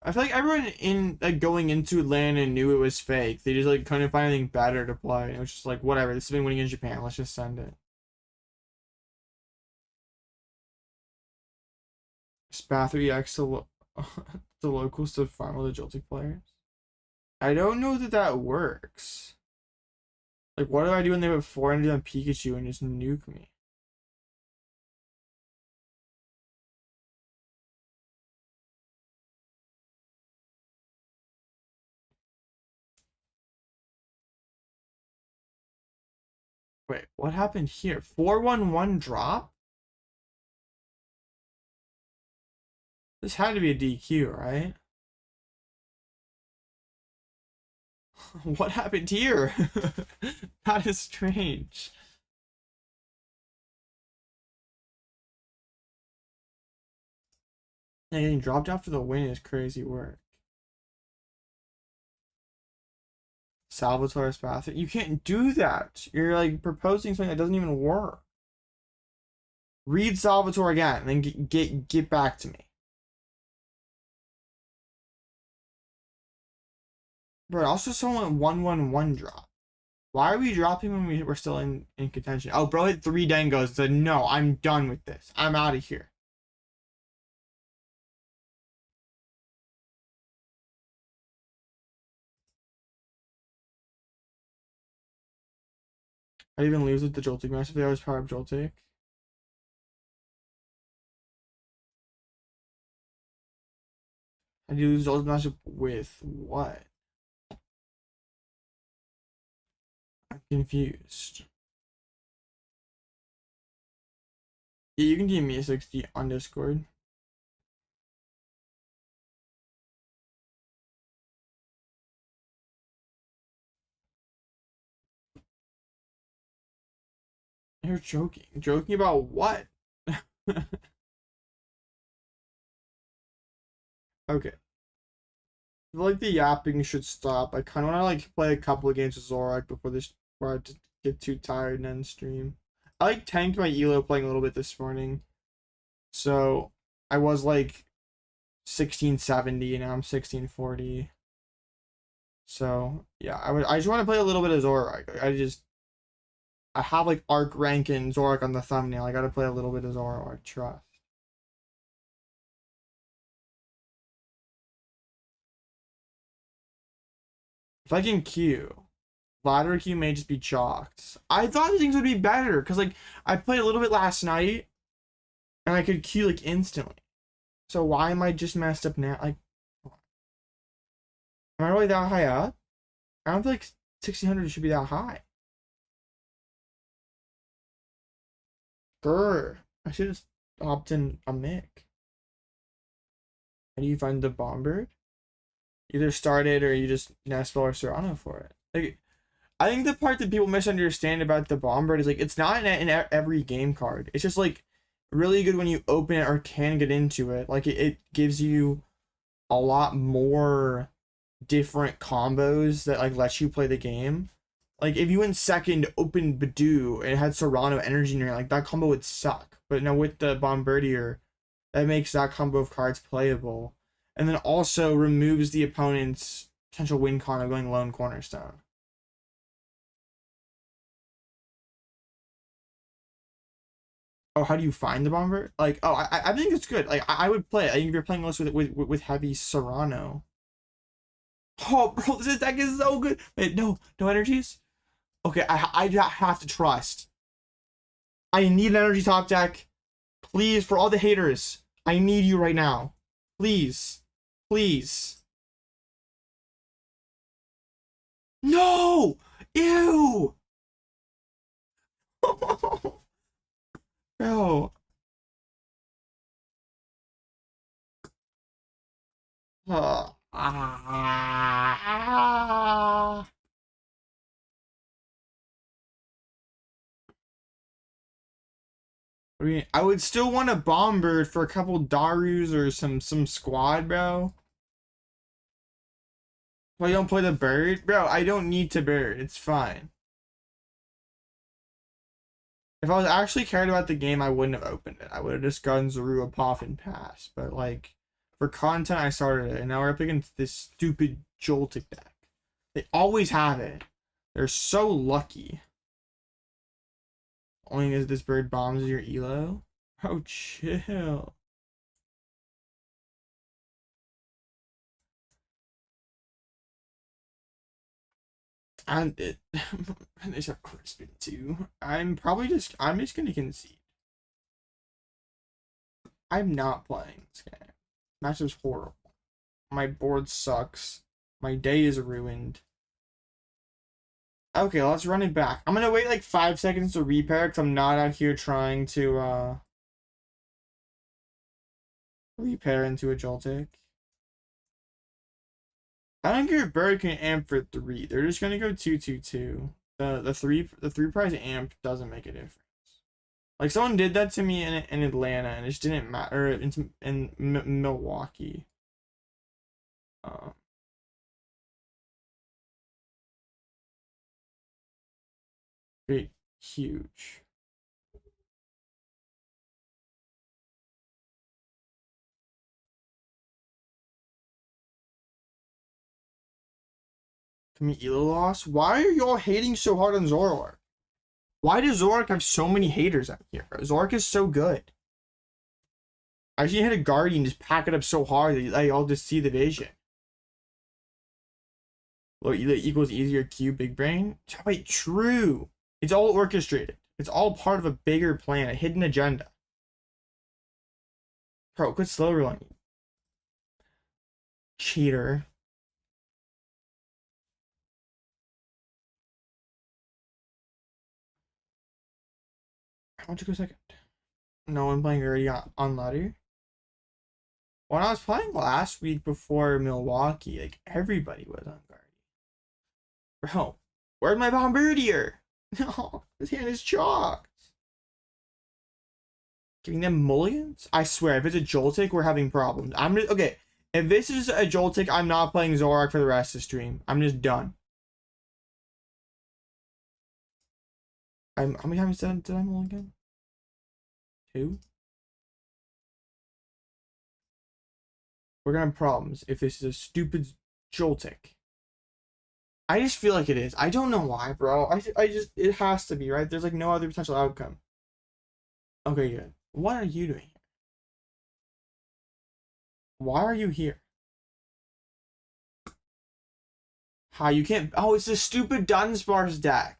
I feel like everyone in like going into Atlanta knew it was fake. They just like couldn't find anything better to play. It was just like whatever. This has been winning in Japan. Let's just send it. Spath EX to the locals to farm all the Joltik players. I don't know that works. Like, what do I do when they have 400 on Pikachu and just nuke me? Wait, what happened here? 4-1-1 drop? This had to be a DQ, right? What happened here? That is strange. Yeah, getting dropped after the win is crazy work. Salvatore's path. You can't do that. You're like proposing something that doesn't even work. Read Salvatore again and then get back to me. Bro, also someone 1-1-1 drop. Why are we dropping when we're still in contention? Oh, bro hit 3 Dengos and said, no, I'm done with this. I'm out of here. I even lose with the Joltik match if they always power up Joltik. How do you lose Joltik matchup with what? I'm confused. Yeah, you can DM me a 60 on Discord. You're joking. Joking about what? Okay. I feel like the yapping should stop. I kind of want to like play a couple of games with Zoroark before I get too tired and end stream. I like tanked my Elo playing a little bit this morning. So I was like 1670 and now I'm 1640. So yeah, I just want to play a little bit of Zoroark. I have like arc rank and Zoroark on the thumbnail. I gotta play a little bit of Zoroark, trust. If I can Q, ladder Q may just be chalked. I thought things would be better because like I played a little bit last night and I could Q like instantly. So why am I just messed up now? Like, am I really that high up? I don't feel like 1600 should be that high. Grr. I should have hopped in a mic. How do you find the Bombird? Either start it or you just Nespel or Cyrano for it. Like, I think the part that people misunderstand about the Bombird is like it's not in every game card. It's just like really good when you open it or can get into it. Like it gives you a lot more different combos that like let you play the game. Like if you went second, open Budew and it had Serrano energy in your hand, like that combo would suck. But now with the Bombirdier, that makes that combo of cards playable. And then also removes the opponent's potential win con of going lone cornerstone. Oh, how do you find the Bombird? Like, oh, I think it's good. Like, I would play it. I think if you're playing list with heavy Serrano. Oh, bro, this deck is so good. Wait, no energies? Okay, I have to trust. I need an energy top deck. Please, for all the haters, I need you right now. Please. Please. No! Ew! Bro. I mean, I would still want a Bombird for a couple Darus or some squad, bro. Well, you don't play the bird? Bro, I don't need to bird. It's fine. If I was actually cared about the game, I wouldn't have opened it. I would have just gotten Zorua Poffin pass. But, like, for content, I started it. And now we're up against this stupid Joltik deck. They always have it. They're so lucky. Only because this bird bombs your elo? Oh, chill. And it and they have Crispin too. I'm just gonna concede. I'm not playing this game. Matchup's horrible. My board sucks. My day is ruined. Okay, let's run it back. I'm gonna wait like 5 seconds to repair because I'm not out here trying to repair into a Joltik. I don't care if Bird can amp for 3. They're just gonna go 2-2-2. The three prize amp doesn't make a difference. Like someone did that to me in Atlanta and it just didn't matter in Milwaukee. Great, huge. Can we elo loss? Why are y'all hating so hard on Zoroark? Why does Zoroark have so many haters out here? Zoroark is so good. I actually hit a Guardian, just pack it up so hard that y'all just see the vision. Low elo equals easier Q, big brain. Wait, true. It's all orchestrated. It's all part of a bigger plan, a hidden agenda. Bro, quit slow rolling. Cheater. Why don't you go second? No one playing already on ladder. When I was playing last week before Milwaukee, like everybody was on Guardian. Bro, where's my Bombirdier? No, his hand is chalked. Giving them mulligans? I swear, if it's a Joltik, we're having problems. Okay. If this is a Joltik, I'm not playing Zoroark for the rest of the stream. I'm just done. How many times did I mulligan? 2? We're gonna have problems if this is a stupid Joltik. I just feel like it is. I don't know why, bro. It has to be, right? There's like no other potential outcome. Okay, good. What are you doing here? Why are you here? How you can't... Oh, it's a stupid Dunsparce deck.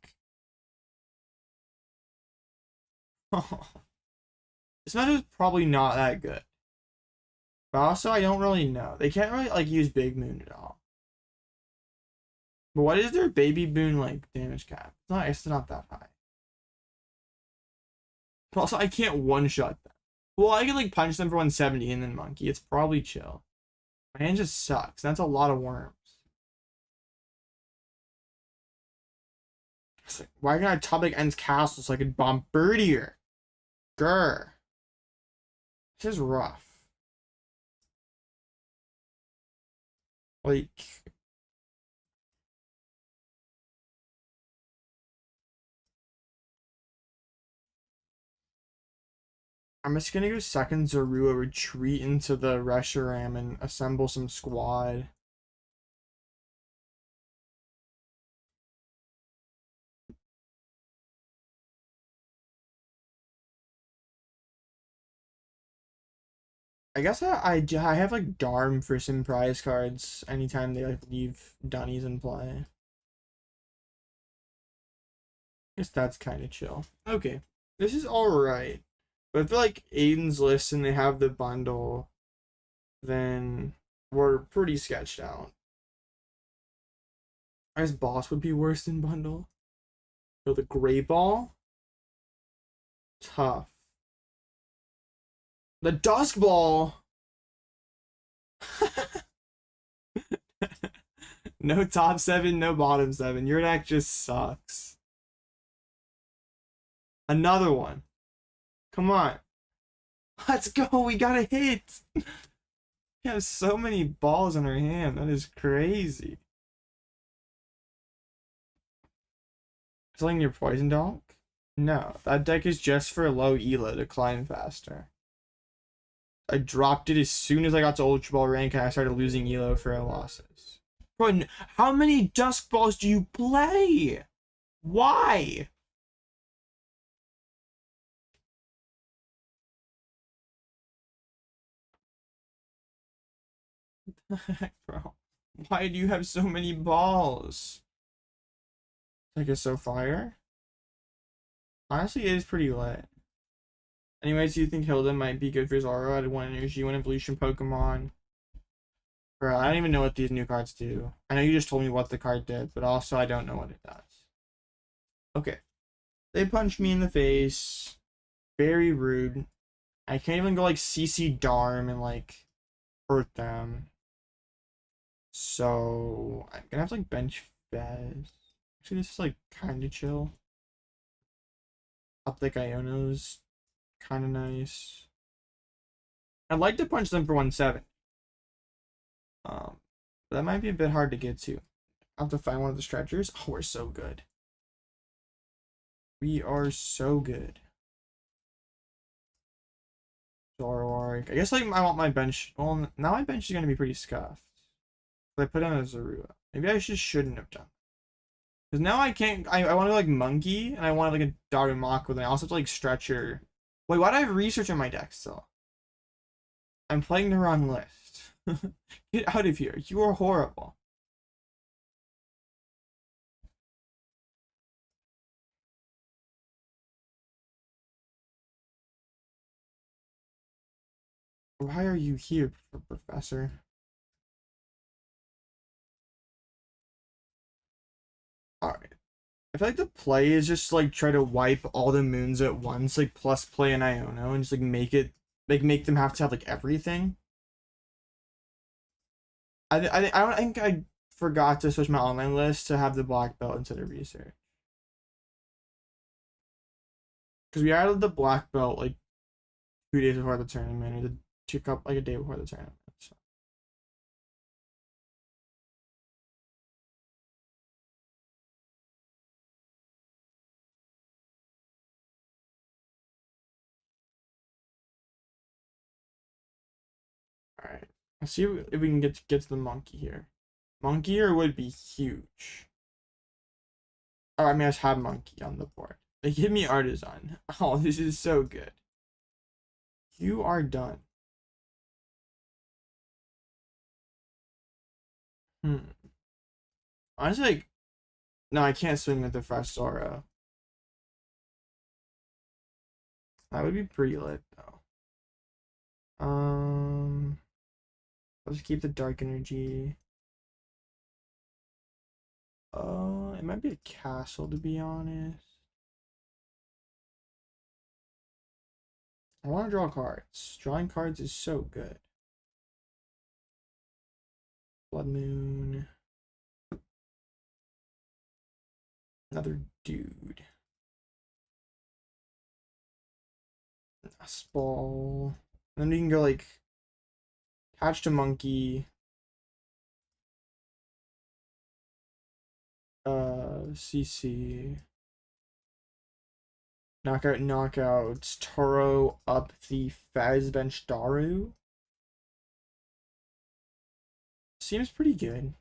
This meta is probably not that good. But also, I don't really know. They can't really, like, use Big Moon at all. But what is their Baby Boon, like, damage cap? It's not that high. But also, I can't one-shot them. Well, I can, like, punch them for 170 and then Monkey. It's probably chill. My hand just sucks. That's a lot of worms. Like, why can't I top like End's Castle so I could Bombirdier? Grr. This is rough. Like... I'm just gonna go second Zorua, retreat into the Reshiram, and assemble some squad. I guess I have like Darm for some prize cards anytime they like leave Dunnies in play. I guess that's kind of chill. Okay, this is alright. But if like Aiden's list and they have the bundle, then we're pretty sketched out. I guess boss would be worse than bundle. So the gray ball? Tough. The Dusk Ball. No top 7, no bottom 7. Your deck just sucks. Another one. Come on. Let's go. We got a hit. We have so many balls in our hand. That is crazy. Selling your Poison Donk? No, that deck is just for low elo to climb faster. I dropped it as soon as I got to Ultra Ball rank and I started losing elo for losses. Bro, how many Dusk Balls do you play? Why? What the heck, bro? Why do you have so many balls? I guess so fire. Honestly, it is pretty lit. Anyways, do you think Hilda might be good for Zorua? I had 1 energy, 1 evolution Pokemon. Bro, I don't even know what these new cards do. I know you just told me what the card did, but also I don't know what it does. Okay. They punched me in the face. Very rude. I can't even go like CC Darm and like hurt them. So I'm gonna have to like bench Fez. Actually, this is like kind of chill. Up like Iono's kind of nice. I'd like to punch them for 170. That might be a bit hard to get to. I'll have to find one of the stretchers. Oh, we're so good. We are so good. Zoroark. I guess like I want my bench. Well, now my bench is gonna be pretty scuffed. I put on a Zorua. Maybe I just shouldn't have done. Because now I can't. I want to like Monkey and I want like a Darumaka, and I also have to like Stretcher. Wait, why do I have research on my deck still? I'm playing the wrong list. Get out of here. You are horrible. Why are you here, Professor? Alright. I feel like the play is just like try to wipe all the moons at once, like plus play an Iono and just like make it like make them have to have like everything. I think I forgot to switch my online list to have the black belt instead of research. Because we added the black belt like 2 days before the tournament, or the 2 cup like a day before the tournament. So. Alright. Let's see if we can get to the monkey here. Monkey here would be huge. Oh, I mean, I just have monkey on the board. They give me Artazon. Oh, this is so good. You are done. Honestly, like, no, I can't swing with the fresh Zoro. That would be pretty lit, though. Let's keep the dark energy. It might be a castle, to be honest. I want to draw cards. Drawing cards is so good. Bloodmoon. Another dude. Ball. Then we can go like attach to monkey. CC. Knockouts. Turo up the Fez bench Daru. Seems pretty good.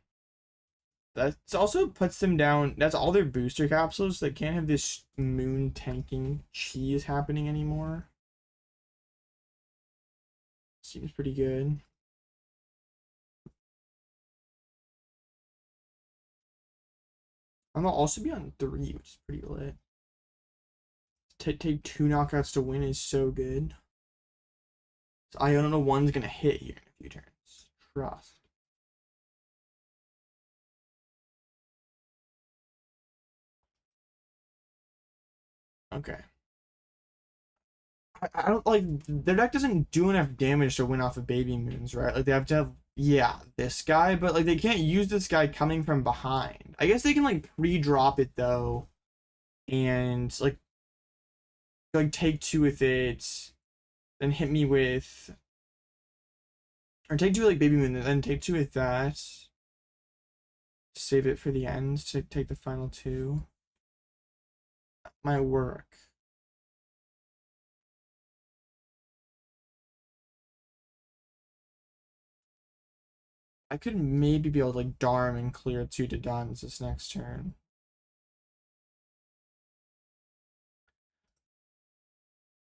That also puts them down. That's all their booster capsules. They can't have this moon tanking cheese happening anymore. Seems pretty good. And they'll also be on 3, which is pretty lit. Take 2 knockouts to win is so good. So Iono 1's gonna hit here in a few turns. Trust. Okay. I don't like their deck doesn't do enough damage to win off of baby moons, right? Like they have to have this guy, but like they can't use this guy coming from behind. I guess they can like pre-drop it though, and like take 2 with it, then hit me with, or take 2 with like baby moon, and then take 2 with that. Save it for the end to take the final 2. That might work. I could maybe be able to like Darm and clear 2 to Dons this next turn.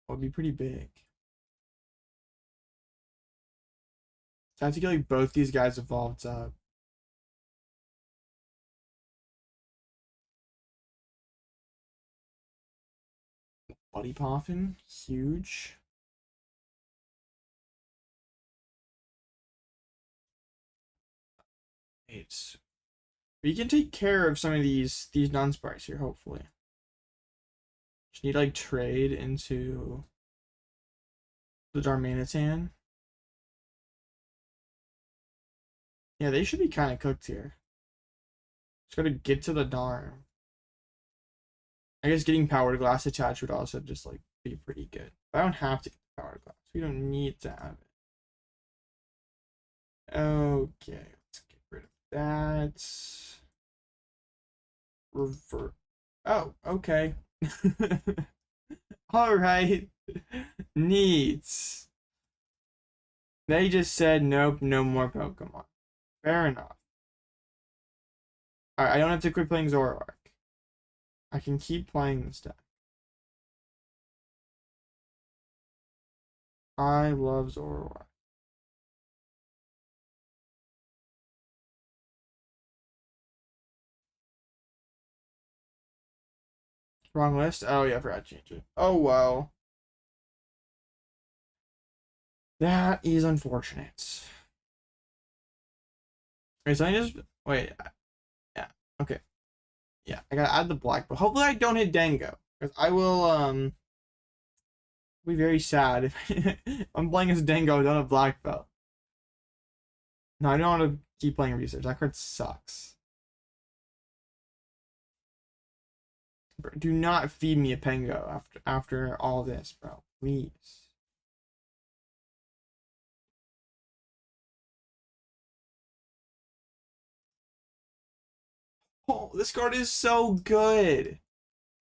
Would be pretty big. So I have to get like both these guys evolved up. Buddy Poffin, huge. We can take care of some of these non-sparks here, hopefully. Just need like trade into the Darmanitan. Yeah, they should be kind of cooked here. Just gotta get to the Darm. I guess getting Powerglass attached would also just like be pretty good. But I don't have to get the Powerglass. We don't need to have it. Okay, let's get rid of that. Revert. Oh, okay. All right. Neat. They just said nope, no more Pokemon. Fair enough. Alright, I don't have to quit playing Zoroark. I can keep playing this deck. I love Zoroark. Wrong list? Oh yeah, I forgot to change it. Oh well. That is unfortunate. Wait, so I just wait. Yeah, okay. Yeah, I gotta add the black, but hopefully I don't hit Dango. Because I will be very sad if I'm playing as Dango, I don't have black belt. No, I don't want to keep playing research. That card sucks. Bro, do not feed me a Pengo after all this, bro. Please. Oh, this card is so good.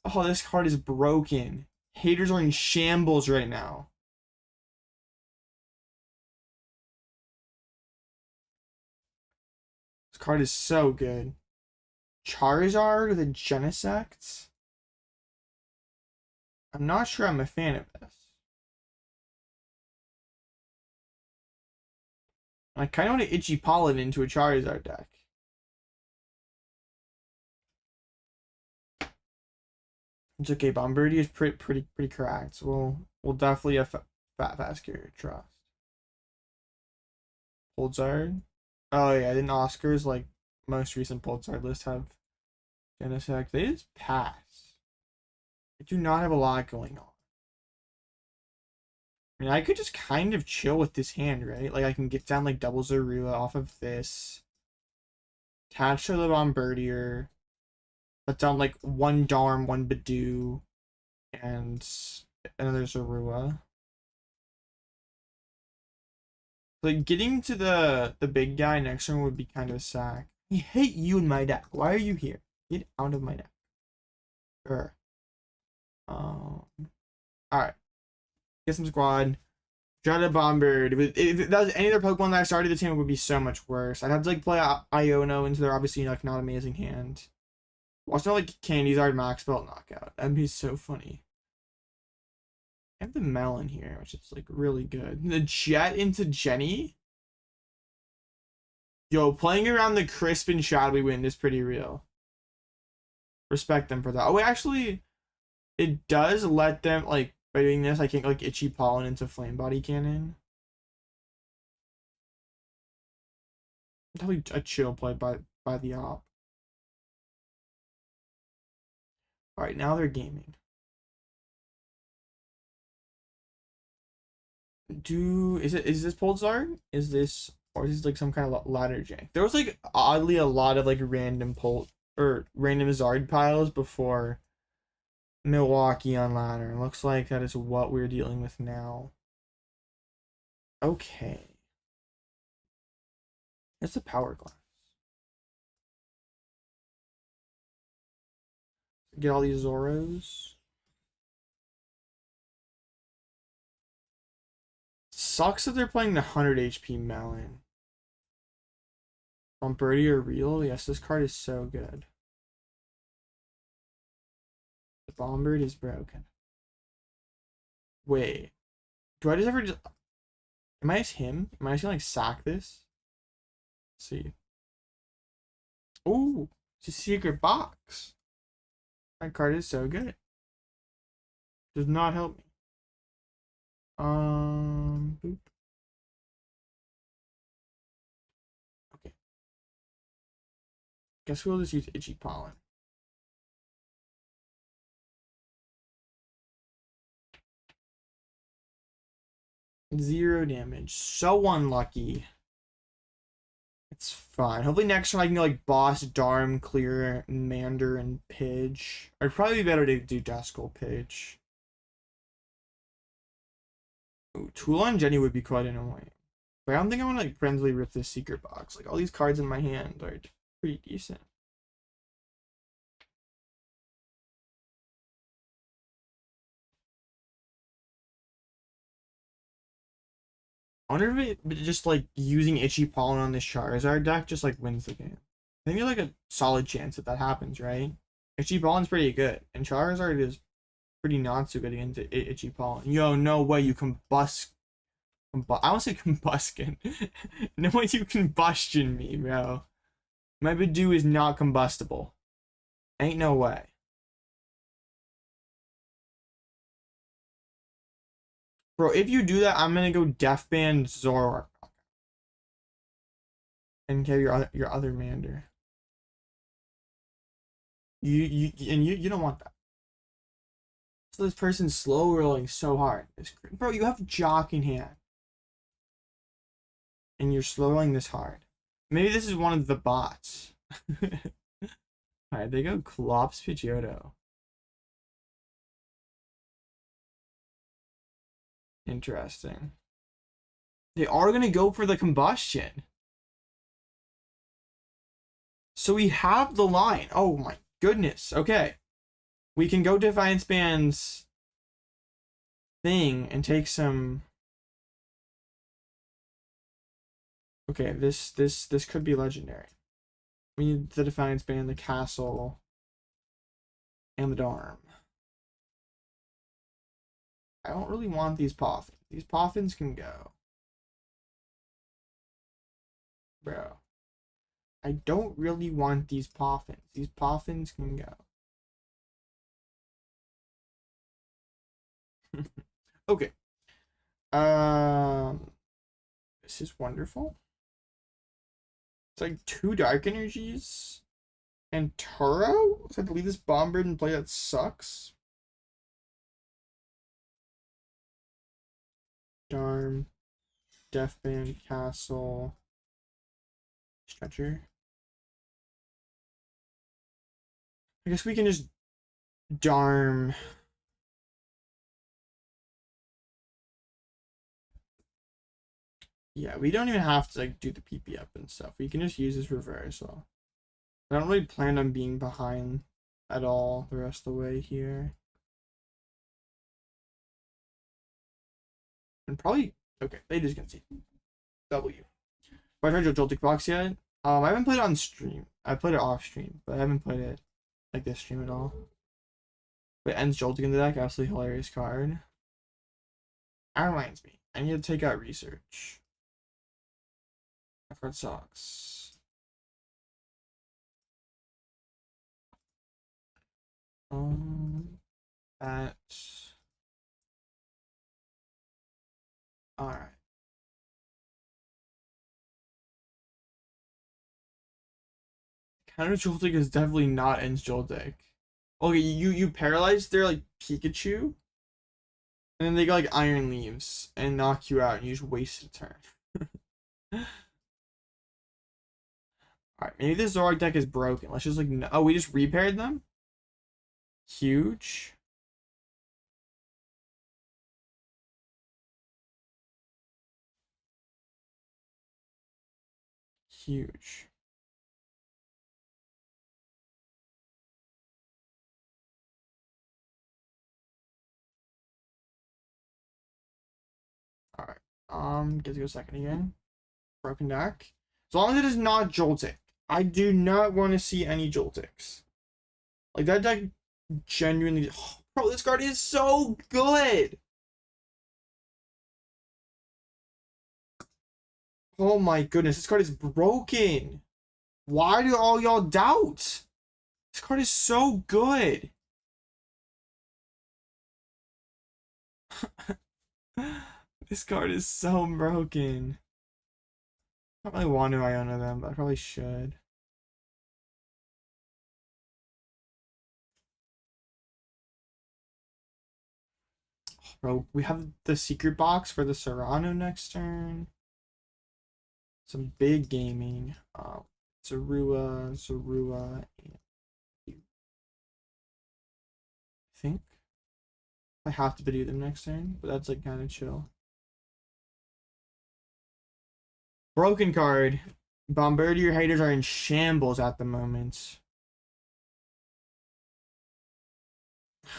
Oh, this card is broken. Haters are in shambles right now. This card is so good. Charizard, the Genesect. I'm not sure I'm a fan of this. I kind of want to Itchy Pollen into a Charizard deck. It's okay. Bombirdier is pretty cracked. So we'll definitely have fast carrier trust. Poldzard. Oh yeah, didn't Oscar's like most recent Poldzard list have Genesect? They just pass. I do not have a lot going on. I mean, I could just kind of chill with this hand, right? Like I can get down like double Zorua off of this. Attach to the Bombirdier. Put down like one Darm, one Budew, and another Zorua. Like getting to the big guy next turn would be kind of a sack. I hate you in my deck. Why are you here? Get out of my deck. Sure. Alright. Get some squad. Try to Bombird. If that was any other Pokemon that I started the team, it would be so much worse. I'd have to like play Iono into their obviously like not amazing hand. Watch out like Candyzard Max Belt knockout. That'd be so funny. I have the Melon here, which is like really good. The Jet into Jenny. Yo, playing around the crisp and shadowy wind is pretty real. Respect them for that. Oh, wait, actually, it does let them like by doing this. I can't like Itchy Pollen into Flame Body Cannon. Probably a chill play by the op. All right, now they're gaming. Is this Poldzard? Is this or is this like some kind of ladder jank? There was like oddly a lot of like random random Zard piles before Milwaukee on ladder. Looks like that is what we're dealing with now. Okay. It's a Powerglass. Get all these Zoros. Sucks that they're playing the 100 HP Melon. Bombirdier real? Yes, this card is so good. The Bombird is broken. Wait. Do I just ever just... Am I as him? Am I just gonna like sack this? Let's see. Oh, it's a secret box. That card is so good. Does not help me. Boop. Okay. Guess we'll just use Itchy Pollen. 0 damage. So unlucky. It's fine. Hopefully next time I can go like Boss, Darm, Clear, Mander, and Pidge. Or probably better to do Duskull Pidge. Ooh, Tula and Jenny would be quite annoying. But I don't think I want to like friendly rip this secret box. Like all these cards in my hand are pretty decent. I wonder if it just like using Itchy Pollen on this Charizard deck just like wins the game. I think there's like a solid chance that happens, right? Itchy Pollen's pretty good, and Charizard is pretty not so good against Itchy Pollen. Yo, no way you combust. I don't say combustion. No way you combustion me, bro. My Budew is not combustible. Ain't no way. Bro, if you do that, I'm gonna go Death Band Zoroark. And kill your other Mander. You don't want that. So this person's slow rolling so hard. Bro, you have Jacq in hand. And you're slow rolling this hard. Maybe this is one of the bots. Alright, they go Clops Pidgeotto. Interesting. They are gonna go for the combustion. So we have the line. Oh my goodness. Okay. We can go Defiance Band's thing and take some. Okay, this could be legendary. We need the Defiance Band, the Castle, and the Darm. I don't really want these Poffins. These Poffins can go. Bro. I don't really want these Poffins. These Poffins can go. Okay. This is wonderful. It's like 2 Dark Energies and Turo? So I have to leave this Bombird and play that sucks. Darm, Death Band, Castle, Stretcher. I guess we can just Darm. Yeah, we don't even have to like do the PP up and stuff. We can just use this reversal. I don't really plan on being behind at all the rest of the way here. And probably okay, they just can see W. Have I tried your Joltik box yet? I haven't played it on stream. I played it off stream, but I haven't played it like this stream at all. But ends Joltik in the deck, absolutely hilarious card. That reminds me, I need to take out research. That card sucks. That. Alright. Counter Joltik is definitely not ends Joltik. Okay, you paralyze their like Pikachu, and then they go like Iron Leaves and knock you out, and you just waste a turn. Alright, maybe this Zoroark deck is broken. Let's just like oh, we just repaired them? Huge. Huge. Alright. Get to go second again. Broken deck. As long as it is not Joltik. I do not want to see any Joltiks. Like that deck genuinely bro, this card is so good. Oh my goodness, this card is broken. Why do all y'all doubt? This card is so good. This card is so broken. I don't really want to Iono them, but I probably should. Bro, we have the secret box for the Cyrano next turn. Some big gaming. Zorua, and I think I have to Buddy them next turn, but that's like kind of chill. Broken card. Bombirdier haters are in shambles at the moment.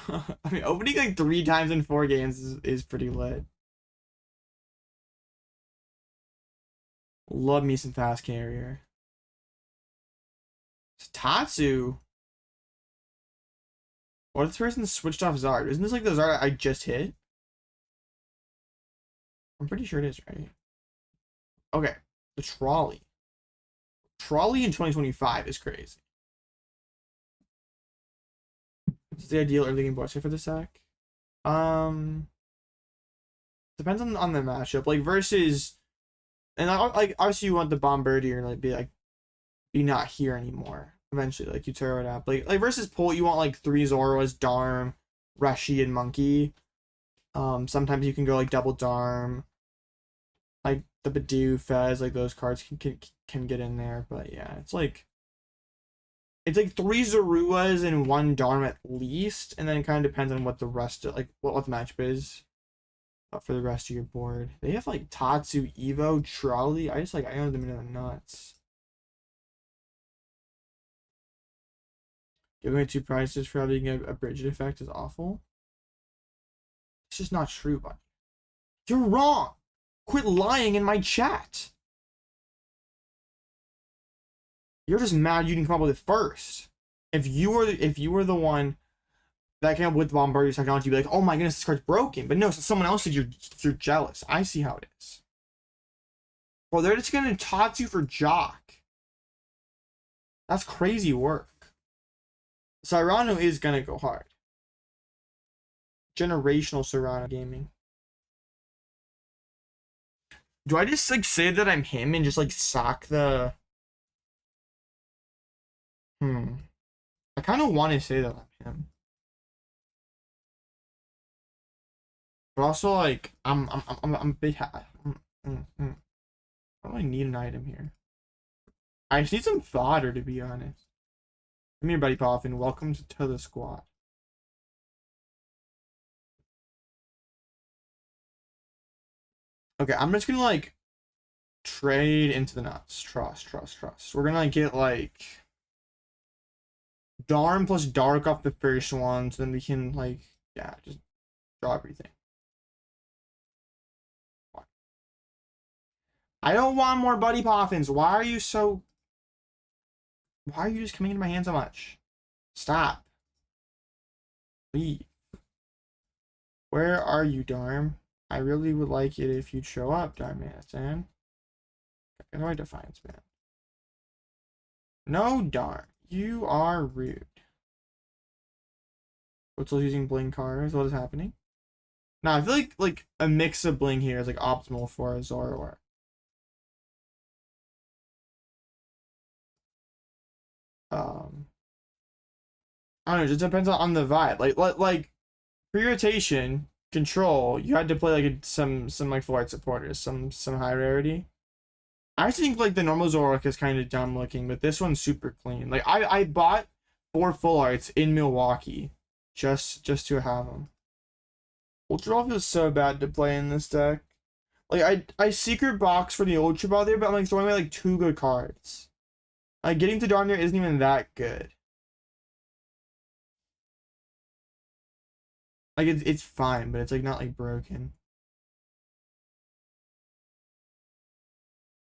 I mean, opening like 3 times in 4 games is pretty lit. Love me some fast carrier. It's Tatsu. What if this person switched off Zard? Isn't this like the Zard I just hit? I'm pretty sure it is, right? Okay. The trolley. Trolley in 2025 is crazy. This is the ideal early game board for this deck. Depends on the matchup. Like versus, and like obviously you want the Bombirdier and like be not here anymore. Eventually, like you tear it up. Like versus Pole, you want like 3 Zoruas, Darm, Reshi, and Monkey. Sometimes you can go like double Darm. Like the Budew, Fez, like those cards can get in there. But yeah, it's like 3 Zoruas and 1 Darm at least, and then it kind of depends on what the rest of, like what the matchup is for the rest of your board. They have like Tatsu, Evo, Trolley. I own them into the nuts. Giving away 2 prizes for having a Bridget effect is awful. It's just not true, buddy. You're wrong. Quit lying in my chat. You're just mad you didn't come up with it first. If you were the one that came up with Bombirdier technology, you'd be like, oh my goodness, this card's broken. But no, since someone else did, you're jealous. I see how it is. Well, they're just gonna Tatsu for Jacq. That's crazy work. Cyrano is gonna go hard. Generational Cyrano gaming. Do I just like say that I'm him and just like sock the... I kind of want to say that I'm him. But also like I'm big. Why do I need an item here? I just need some fodder, to be honest. Come here, Buddy Poffin. Welcome to the squad. Okay, I'm just gonna like trade into the nuts. Trust. We're gonna like get like Darm plus Dark off the first one, so then we can like, yeah, just draw everything. I don't want more Buddy Poffins. Why are you just coming into my hand so much? Stop. Leave. Where are you, Darm? I really would like it if you'd show up, Darmanitan. How do I Defiance Band? No, Darm. You are rude. Whitsel's using bling cards. What is happening? Now I feel like a mix of bling here is like optimal for a Zoroark. I don't know, it just depends on the vibe. Like pre-rotation control, you had to play like some like full art supporters, some high rarity. I actually think like the normal Zoroark is kind of dumb looking, but this one's super clean. Like I bought 4 full arts in Milwaukee just to have them. Ultra Ball feels so bad to play in this deck. Like I secret box for the Ultra Ball there, but I'm like throwing away like 2 good cards. Like getting to Darmanitan isn't even that good. Like it's fine, but it's like not like broken.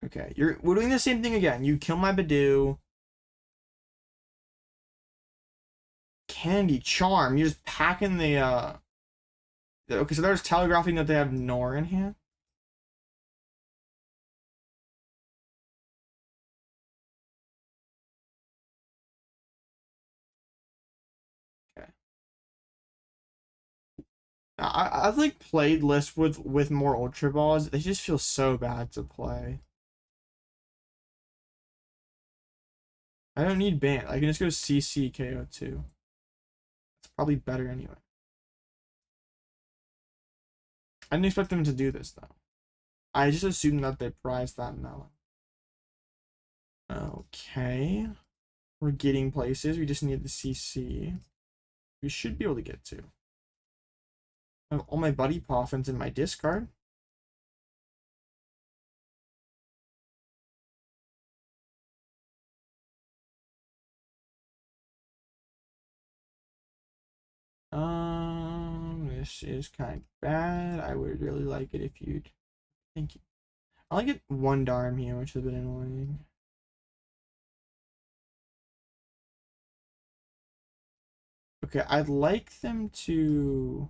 Okay, we're doing the same thing again. You kill my Budew. Candy Charm. You're just packing the okay, so they're just telegraphing that they have Nor in hand. Okay. I've like played lists with more Ultra Balls. They just feel so bad to play. I don't need ban. I can just go CC KO2. It's probably better anyway. I didn't expect them to do this though. I just assumed that they prized that melon. Okay. We're getting places. We just need the CC. We should be able to get to. I have all my Buddy Poffins in my discard. This is kind of bad. I would really like it if you'd. Thank you. I only get one Darm here, which is a bit annoying. Okay, I'd like them to.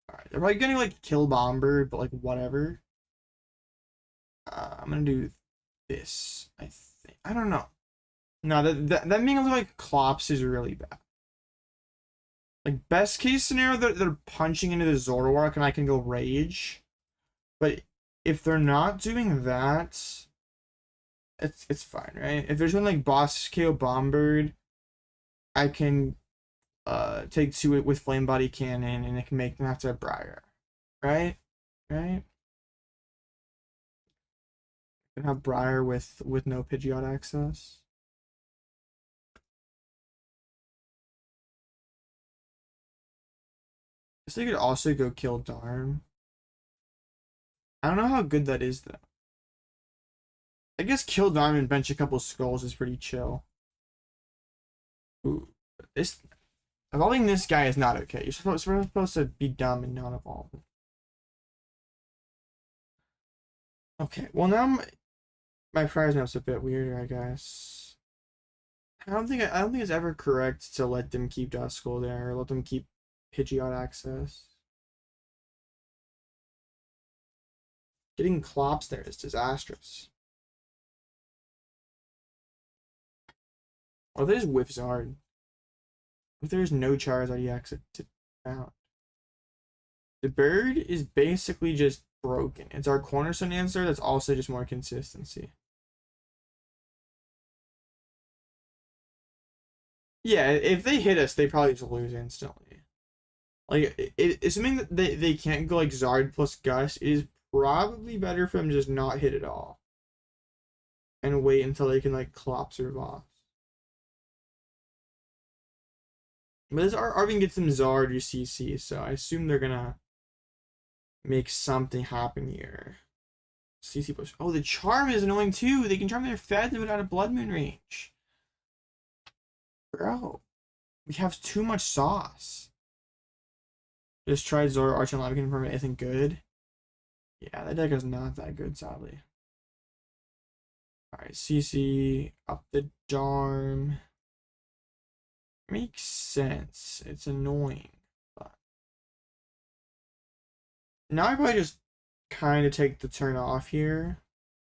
Alright, they're probably gonna like kill Bombird, but like whatever. I'm gonna do this. I think. I don't know. No, that being able to like Clops is really bad. Like best case scenario, they're punching into the Zoroark and I can go Rage. But if they're not doing that, it's fine, right? If they're doing like Boss KO Bombird, I can take 2 with Flame Body Cannon and it can make them have to have Briar. Right? Right? I can have Briar with no Pidgeot access. I guess they could also go kill Darm. I don't know how good that is though. I guess kill Darm and bench a couple skulls is pretty chill. Ooh, this evolving this guy is not okay. You're supposed to be dumb and not evolve. Okay, well now my prize map's a bit weirder, I guess. I don't think it's ever correct to let them keep Duskull there or let them keep Pidgeot access. Getting Clops there is disastrous. Oh, there's Whiff Zard. If there's no Charizard EX to out. The bird is basically just broken. It's our cornerstone answer that's also just more consistency. Yeah, if they hit us, they probably just lose instantly. Like, assuming that they can't go like Zard plus Gus, it is probably better for them just not hit at all. And wait until they can like Clops or Voss. But this Arvin gets them Zard or CC, so I assume they're gonna make something happen here. CC push. Oh, the Charm is annoying too. They can charm their Fez without a Blood Moon range. Bro, we have too much sauce. Just tried Zoroark and Lava confirm it isn't good. Yeah, that deck is not that good, sadly. Alright, CC up the Darm. Makes sense. It's annoying, but now I probably just kind of take the turn off here.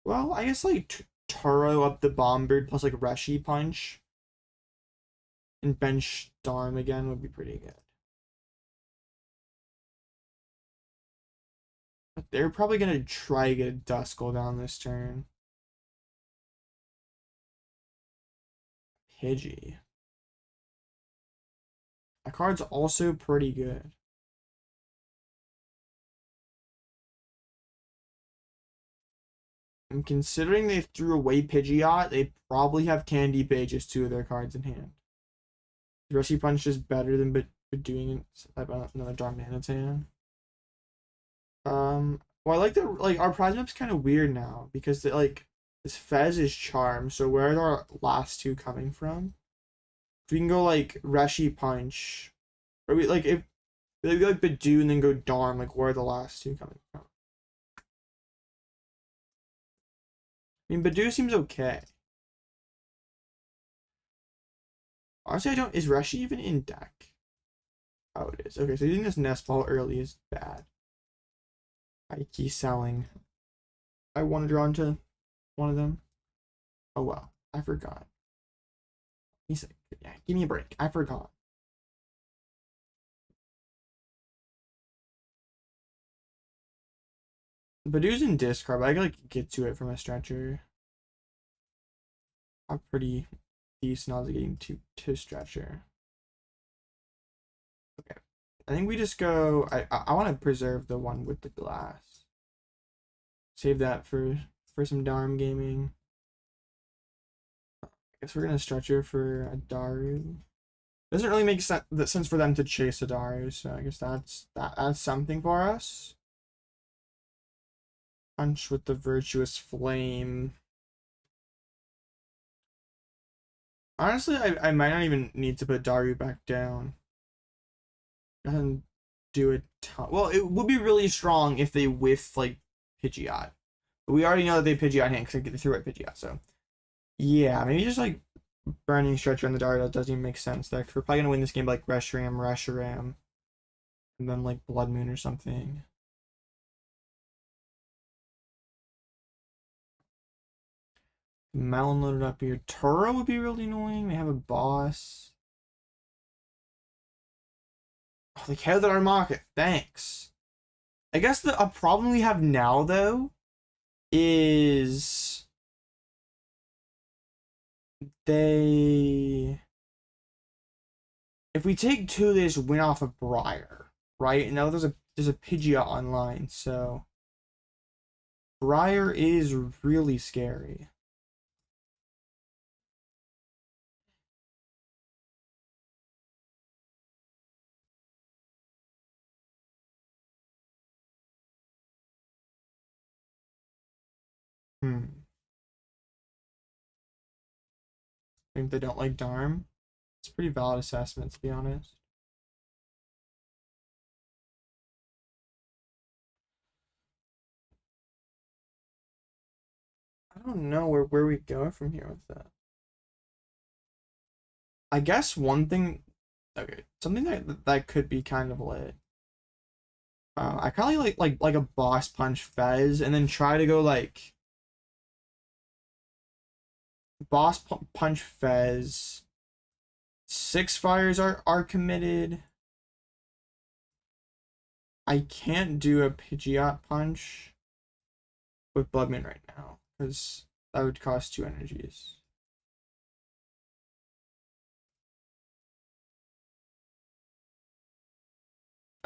Well, I guess like Turo up the Bombird plus like Reshi Punch and bench Darm again would be pretty good. But they're probably gonna try to get a Duskull down this turn. Pidgey. That card's also pretty good. And considering they threw away Pidgeot, they probably have Candy Page as 2 of their cards in hand. Reshi Punch is better than doing another Darmanitan. Well, I like that. Like our prize map's kind of weird now because like this Fez is Charm. So where are our last 2 coming from? We can go like Reshi Punch, or we like if they go like Budew and then go Darm. Like where are the last 2 coming from? I mean, Budew seems okay. Honestly, I don't. Is Reshi even in deck? Oh, it is. Okay, so using this Nest Ball early is bad. I keep selling. I want to draw into one of them. Oh well, I forgot. He's like, yeah, give me a break. I forgot. Badoo's in discard, but I can like get to it from a stretcher. I'm pretty decent odds of getting to stretcher. Okay. I think we just go. I want to preserve the one with the glass. Save that for some Darm gaming. I guess we're gonna Stretcher for a Daru. Doesn't really make sense for them to chase a Daru, so I guess that's something for us. Punch with the Virtuous Flame. Honestly, I might not even need to put Daru back down. Doesn't do a ton. Well, it would be really strong if they whiff like Pidgeot. But we already know that they Pidgeot hand because they threw at Pidgeot, so yeah, maybe just like Burning Stretcher on the Daru doesn't even make sense there, because we're probably gonna win this game by like Reshiram, and then like Blood Moon or something. Melon loaded up here. Turo would be really annoying. They have a boss. Oh, they KO'd the Darumaka. Thanks. I guess a problem we have now, though, is if we take 2, they just win off a Briar, right? And now there's a Pidgeot online, so Briar is really scary. I think they don't like Darm. It's a pretty valid assessment, to be honest. I don't know where we go from here with that. I guess one thing, okay, something that could be kind of lit. I kind of like a Boss Punch Fez, and then try to go like Punch Fez. 6 fires are committed. I can't do a Pidgeot punch with Bloodmoon right now, because that would cost 2 energies.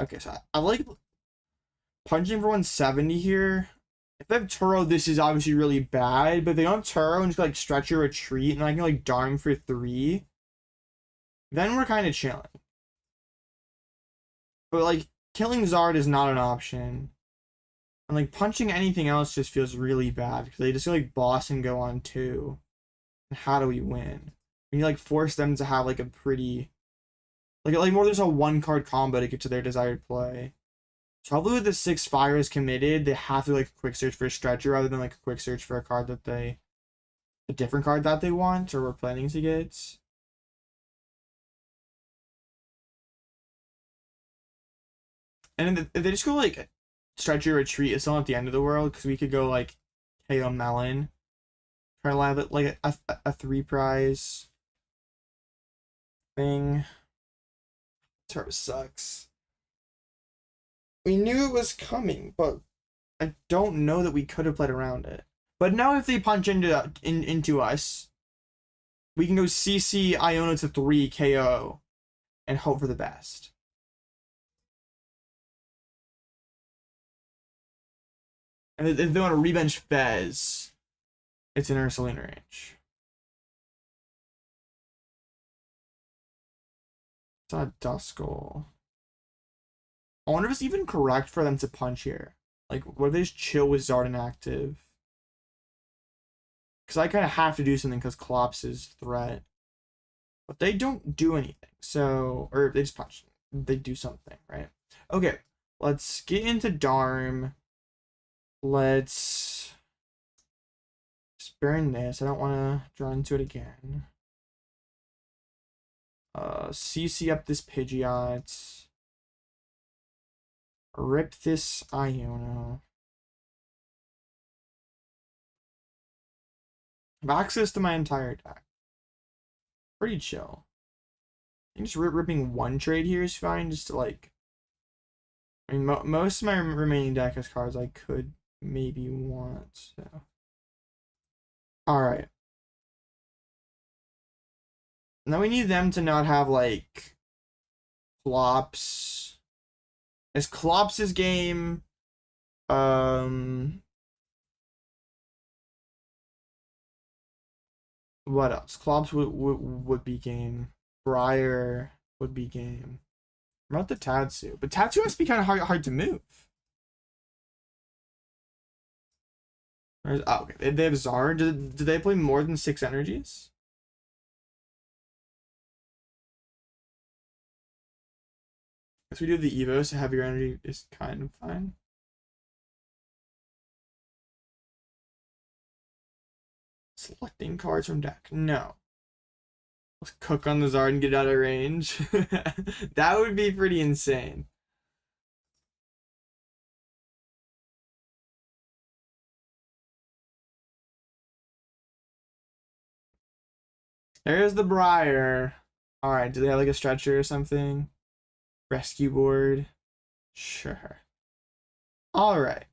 Okay, so I like punching for 170 here. If they have Turo, this is obviously really bad, but if they don't have Turo and just like Stretcher Retreat, and I can like Darm for 3, then we're kind of chilling. But like killing Zard is not an option. And like punching anything else just feels really bad, because they just like boss and go on 2. And how do we win? We like force them to have like a pretty like more than just a 1-card combo to get to their desired play. So hopefully with the 6 fires committed, they have to like quick search for a Stretcher rather than like a quick search for a card that a different card that they want or were planning to get. And if they just go like Stretcher Retreat, it's not at the end of the world, because we could go like KO Melon, try to have it like a 3 prize thing. Turo sucks. We knew it was coming, but I don't know that we could have played around it. But now if they punch into us, we can go CC Iono to 3 KO and hope for the best. And if they want to rebench Fez, it's in Ursaluna range. It's not a Duskull. I wonder if it's even correct for them to punch here. Like, what if they just chill with Zard inactive? Because I kind of have to do something because Clops is threat. But they don't do anything. So, or they just punch. They do something, right? Okay, let's get into Darm. Let's just burn this. I don't want to draw into it again. CC up this Pidgeot. Rip this Iono. Have access to my entire deck. Pretty chill. I think just ripping 1 trade here is fine, just to like... I mean, most of my remaining deck has cards I could maybe want, so... Alright. Now we need them to not have, like, flops It's Klops' game. What else? Klops would be game. Briar would be game. What about the Tatsu? But Tatsu has to be kind of hard to move. Oh, okay. They have Zar. Do they play more than 6 energies? If we do the Evo, so heavier energy is kind of fine. Selecting cards from deck. No. Let's cook on the Zard and get out of range. That would be pretty insane. There's the Briar. Alright, do they have like a stretcher or something? Rescue board? Sure. Alright.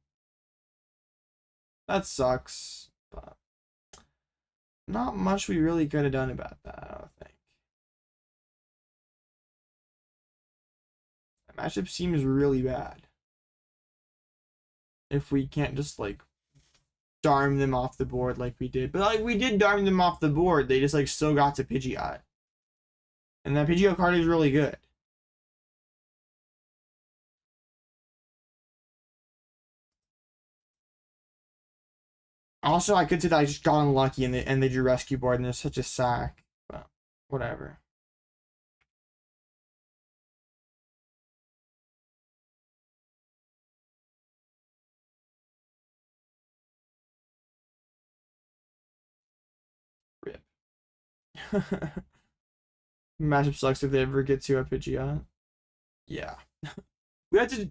That sucks, but not much we really could have done about that, I don't think. The matchup seems really bad. If we can't just like Darm them off the board like we did. But like we did Darm them off the board, they just like still got to Pidgeot. And that Pidgeot card is really good. Also, I could say that I just got unlucky and they drew Rescue Board and there's such a sack. But whatever. Rip. Matchup sucks if they ever get to a Pidgeot. Yeah. We have to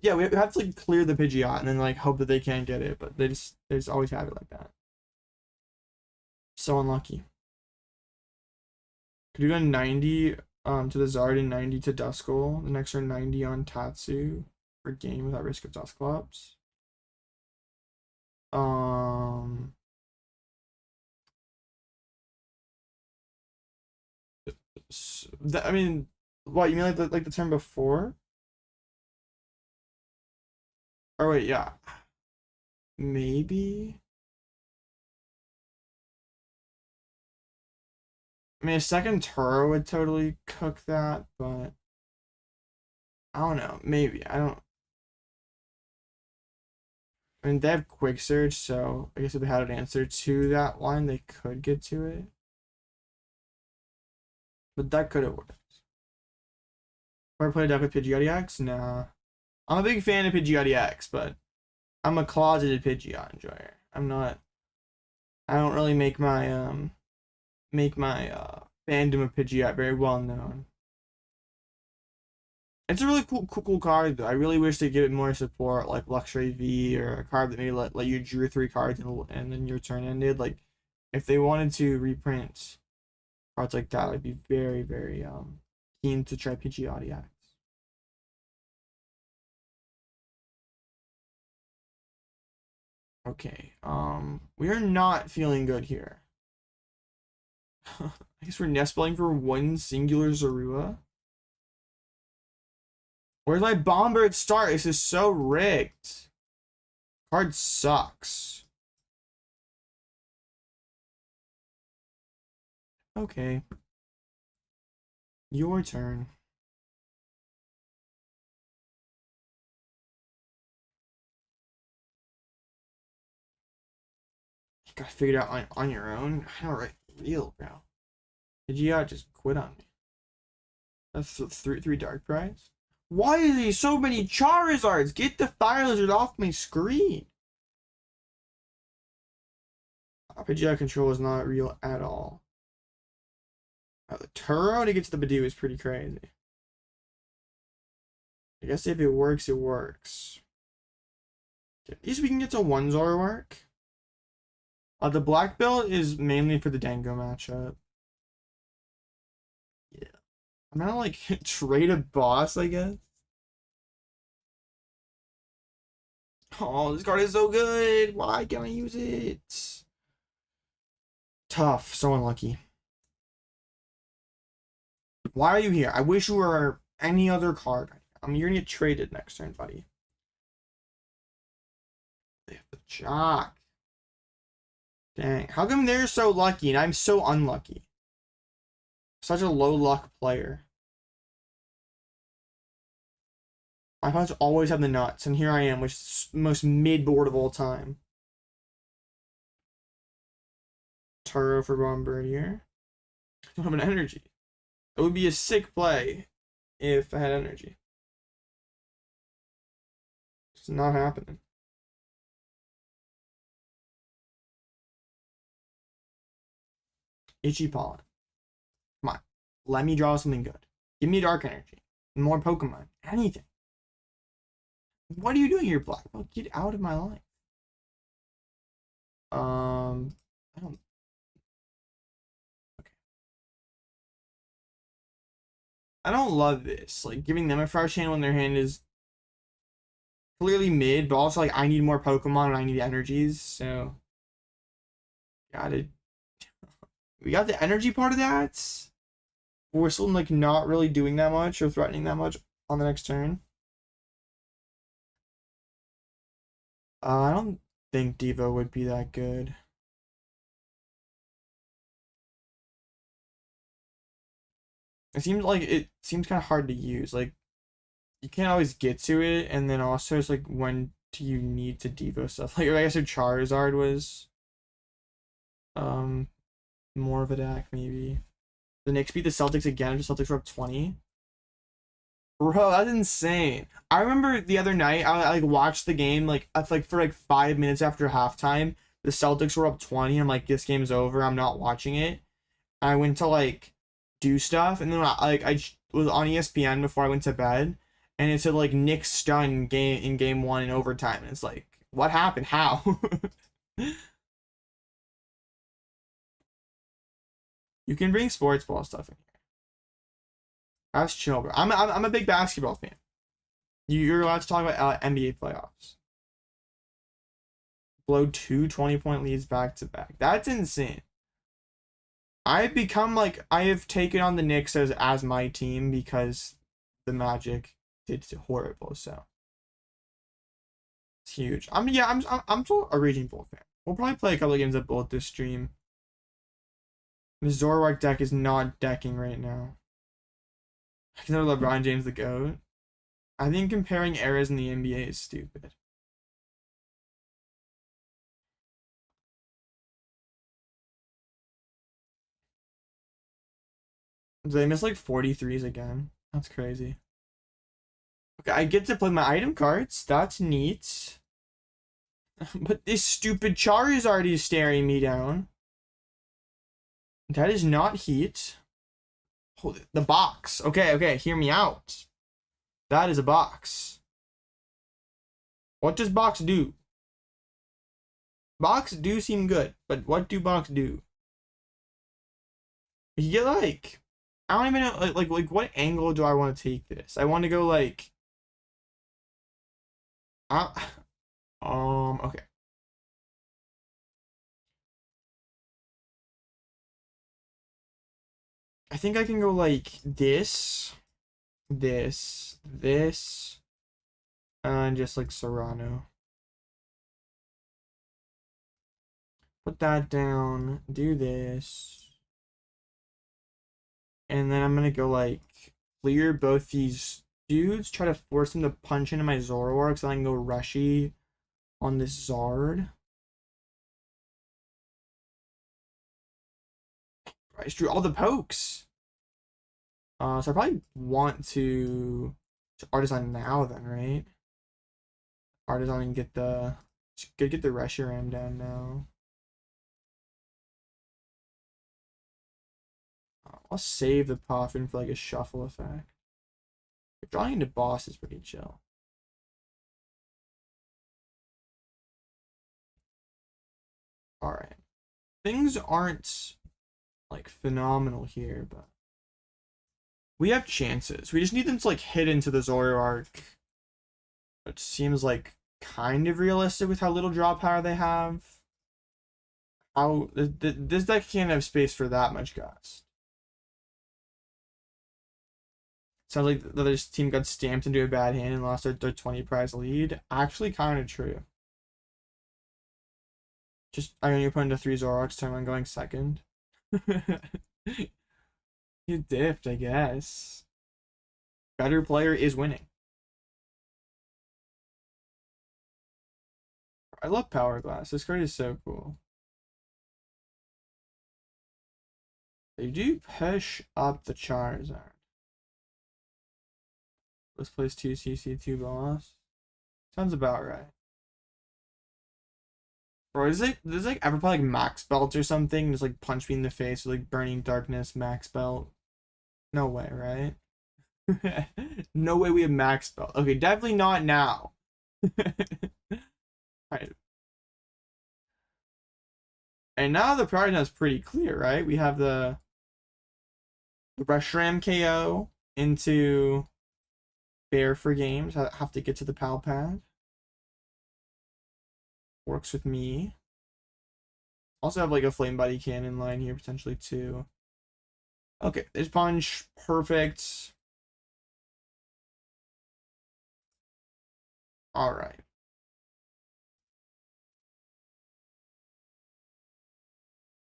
like clear the Pidgeot and then like hope that they can't get it, but they just always have it like that. So unlucky. Could you go 90 to the Zard and 90 to Duskull? The next turn 90 on Tatsu for game without risk of Dusclops. I mean, what you mean like the turn before? Or wait, yeah. Maybe. I mean, a second Turo would totally cook that, but I don't know. Maybe. I mean, they have Quick Surge, so I guess if they had an answer to that line, they could get to it. But that could have worked. Ever played a deck with Pidgeot X? Nah. I'm a big fan of Pidgeot X, but I'm a closeted Pidgeot enjoyer. I don't really make my fandom of Pidgeot very well known. It's a really cool card though. I really wish they give it more support, like Luxury V or a card that maybe let you drew 3 cards and then your turn ended. Like if they wanted to reprint cards like that, I'd be very keen to try Pidgeot X. Okay, we are not feeling good here. I guess we're nest building for one singular Zorua. Where's my Bombird start? This is so rigged. Card sucks. Okay. Your turn. You gotta figure it out on your own. I don't write real, bro. Pidgeot just quit on me. That's three Dark Prize. Why are there so many Charizards? Get the Fire Lizard off my screen. Pidgeot control is not real at all. The Turo to get to the Budew is pretty crazy. I guess if it works, it works. Okay, at least we can get to one Zoroark. The black belt is mainly for the Dango matchup. Yeah. I'm gonna like trade a boss, I guess. Oh, this card is so good. Why can't I use it? Tough. So unlucky. Why are you here? I wish you were any other card right now. You're gonna get traded next turn, buddy. They have the Jacq. Dang, how come they're so lucky and I'm so unlucky? Such a low luck player. My opponents always have the nuts, and here I am, which is the most mid board of all time. Turo for Bombirdier. I don't have an energy. It would be a sick play if I had energy. It's not happening. Itchy Pollen. Come on. Let me draw something good. Give me dark energy. More Pokemon. Anything. What are you doing here, Black? Well, get out of my life. I don't. Okay. I don't love this. Like, giving them a fresh hand when their hand is clearly mid, but also, like, I need more Pokemon and I need energies, so. Got it. We got the energy part of that. We're still, like, not really doing that much or threatening that much on the next turn. I don't think Devo would be that good. It seems kind of hard to use. Like, you can't always get to it, and then also it's like, when do you need to Devo stuff? Like, I guess if Charizard was more of a deck, maybe. The Knicks beat the Celtics again. The Celtics were up 20. Bro, that's insane. I remember the other night, I like watched the game like for like 5 minutes after halftime. The Celtics were up 20. I'm like, this game's over. I'm not watching it. I went to like do stuff, and then I was on ESPN before I went to bed, and it said like Knicks stun game 1 in overtime. And it's like, what happened? How? You can bring sports ball stuff in here. That's chill, bro. I'm a big basketball fan. You're allowed to talk about NBA playoffs. Blow 2 20-point leads back to back. That's insane. I've become like, I have taken on the Knicks as my team because the Magic did horrible. So it's huge. I'm still a Raging Bull fan. We'll probably play a couple of games of Bull this stream. The Zoroark deck is not decking right now. I consider LeBron James the GOAT. I think comparing eras in the NBA is stupid. Did they miss like 43s again? That's crazy. Okay, I get to play my item cards. That's neat. But this stupid Charizard is staring me down. That is not heat. Hold it. The box. Okay, hear me out. That is a box. What does box do? Box do seem good, but what do box do? You get like, I don't even know, like what angle do I want to take this? I want to go like, okay. I think I can go like this, and just like Cyrano. Put that down, do this. And then I'm gonna go like clear both these dudes, try to force them to punch into my Zoroark so I can go Rushy on this Zard. I just drew all the pokes. So I probably want to Artazon now then, right? Artazon and get the Reshiram down now. I'll save the Poffin for like a shuffle effect. Drawing into boss is pretty chill. Alright. Things aren't like phenomenal here, but we have chances. We just need them to like hit into the Zoroark, which seems like kind of realistic with how little draw power they have. How this deck can't have space for that much gust. Sounds like the other team got stamped into a bad hand and lost their 20 prize lead. Actually, kind of true. Just, I mean, you're putting the 3 Zoroarks, turn one going second. You dipped, I guess. Better player is winning. I love Powerglass. This card is so cool. They do push up the Charizard. Let's place 2 CC, 2 boss. Sounds about right. Bro, is it like ever play like Max Belt or something? Just like punch me in the face with like Burning Darkness Max Belt? No way, right? No way we have Max Belt. Okay, definitely not now. Right. And now the priority is pretty clear, right? We have the Reshiram KO into Bear for games. I have to get to the Pal Pad. Works with me. Also have like a Flame Buddy Cannon line here potentially too. Okay, this punch, perfect. All right.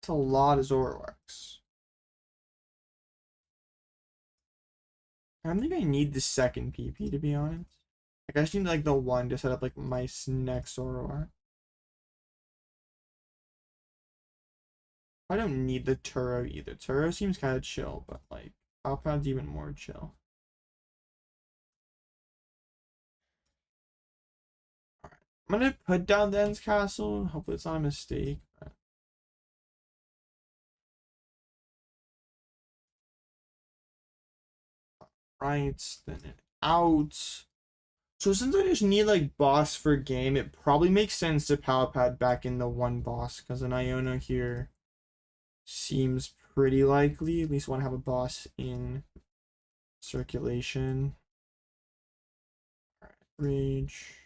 That's a lot of Zoroarks. I don't think I need the second PP to be honest. Like I just need like the one to set up like my next Zorua. I don't need the Turo either. Turo seems kind of chill, but like Pal Pad's even more chill. Alright. I'm gonna put down Den's Castle. Hopefully it's not a mistake. Right, then it out. So since I just need like boss for game, it probably makes sense to Pal Pad back in the one boss because an Iono here seems pretty likely. At least want to have a boss in circulation. Alright, Rage.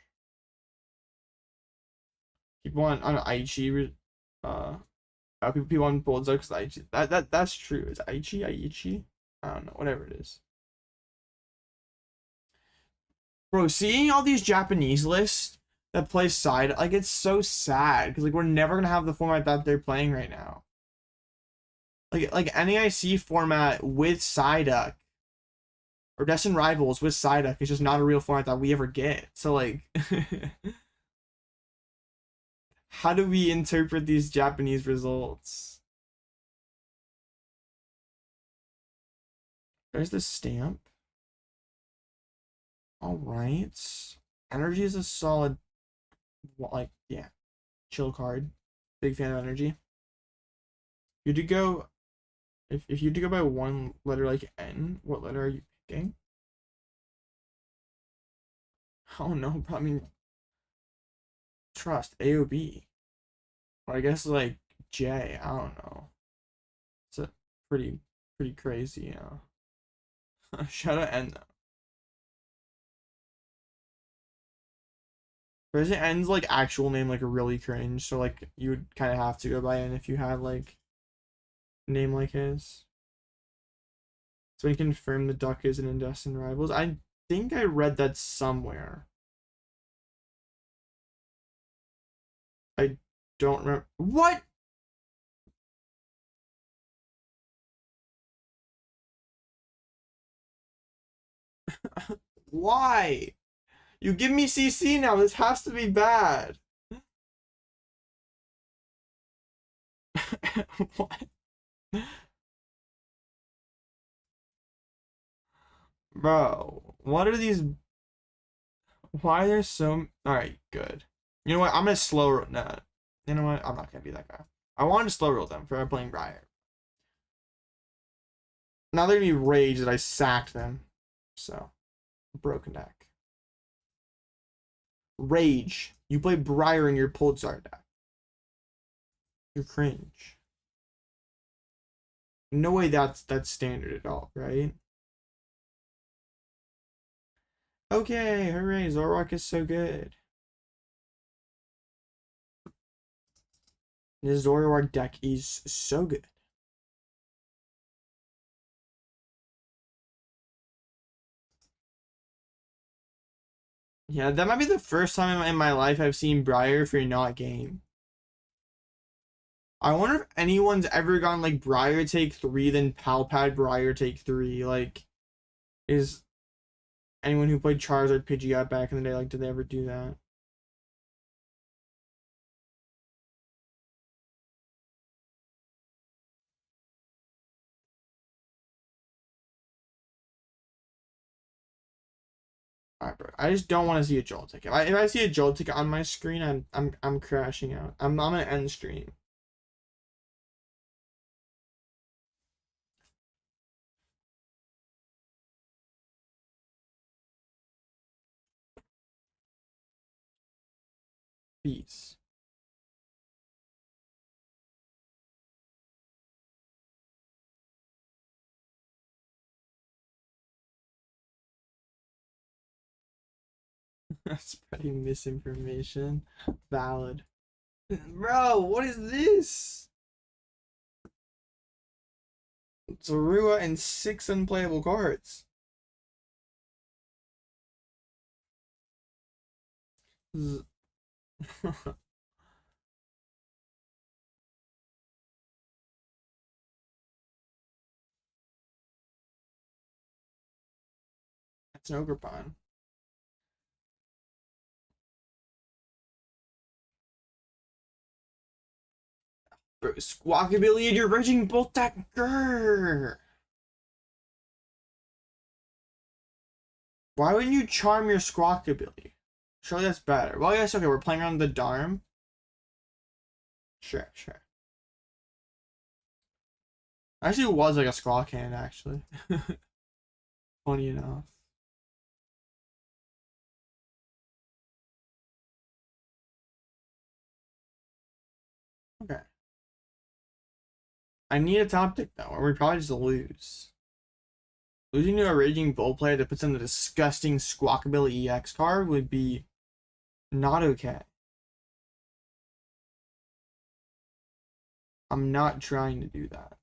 People want on Aichi. People want Bulldogs because Aichi. That's true. Is Aichi? I don't know. Whatever it is. Bro, seeing all these Japanese lists that play side, like it's so sad because like we're never gonna have the format that they're playing right now. Like NAIC format with Psyduck or Destined Rivals with Psyduck is just not a real format that we ever get. So like, how do we interpret these Japanese results? There's the stamp. All right, energy is a solid, like yeah, chill card. Big fan of energy. You to go, if you had to go by one letter like N, what letter are you picking? Oh no, I mean, trust AOB. Or I guess like J. I don't know. It's a pretty crazy, you know. Shout out N though. President N's like actual name like really cringe, so like you would kind of have to go by N if you had like a name like his. So we confirm the duck is an Indestined Rivals. I think I read that somewhere. I don't remember. What? Why? You give me CC now. This has to be bad. What? Bro, what are these? Why are there so? All right, good. You know what? I'm gonna slow roll. No, you know what? I'm not gonna be that guy. I wanted to slow roll them for playing Briar. Now they're gonna be rage that I sacked them. So, broken deck. Rage. You play Briar in your Pulsar deck. You're cringe. No way that's standard at all, right? Okay, hooray, Zoroark is so good. This Zoroark deck is so good. Yeah, that might be the first time in my life I've seen Briar for not game. I wonder if anyone's ever gone like Briar take 3, then Pal Pad Briar take 3. Like, is anyone who played Charizard Pidgeot back in the day, like, did they ever do that? Alright, bro. I just don't want to see a Joltik. If I see a Joltik on my screen, I'm crashing out. I'm gonna end stream. Peace. Spreading misinformation. Valid. Bro, what is this? Zorua and 6 unplayable cards. That's an Ogrepon. Bro, Squawkabilly and your Raging Bolt that grrr. Why wouldn't you charm your Squawkabilly? Surely that's better. Well, yes, okay, we're playing on the Darm. Sure. Actually, it was like a Squawk hand, actually. Funny enough. Okay. I need a top tick, though, or we probably just lose. Losing to a Raging Bull player that puts in the disgusting Squawkabilly EX card would be not okay. I'm not trying to do that.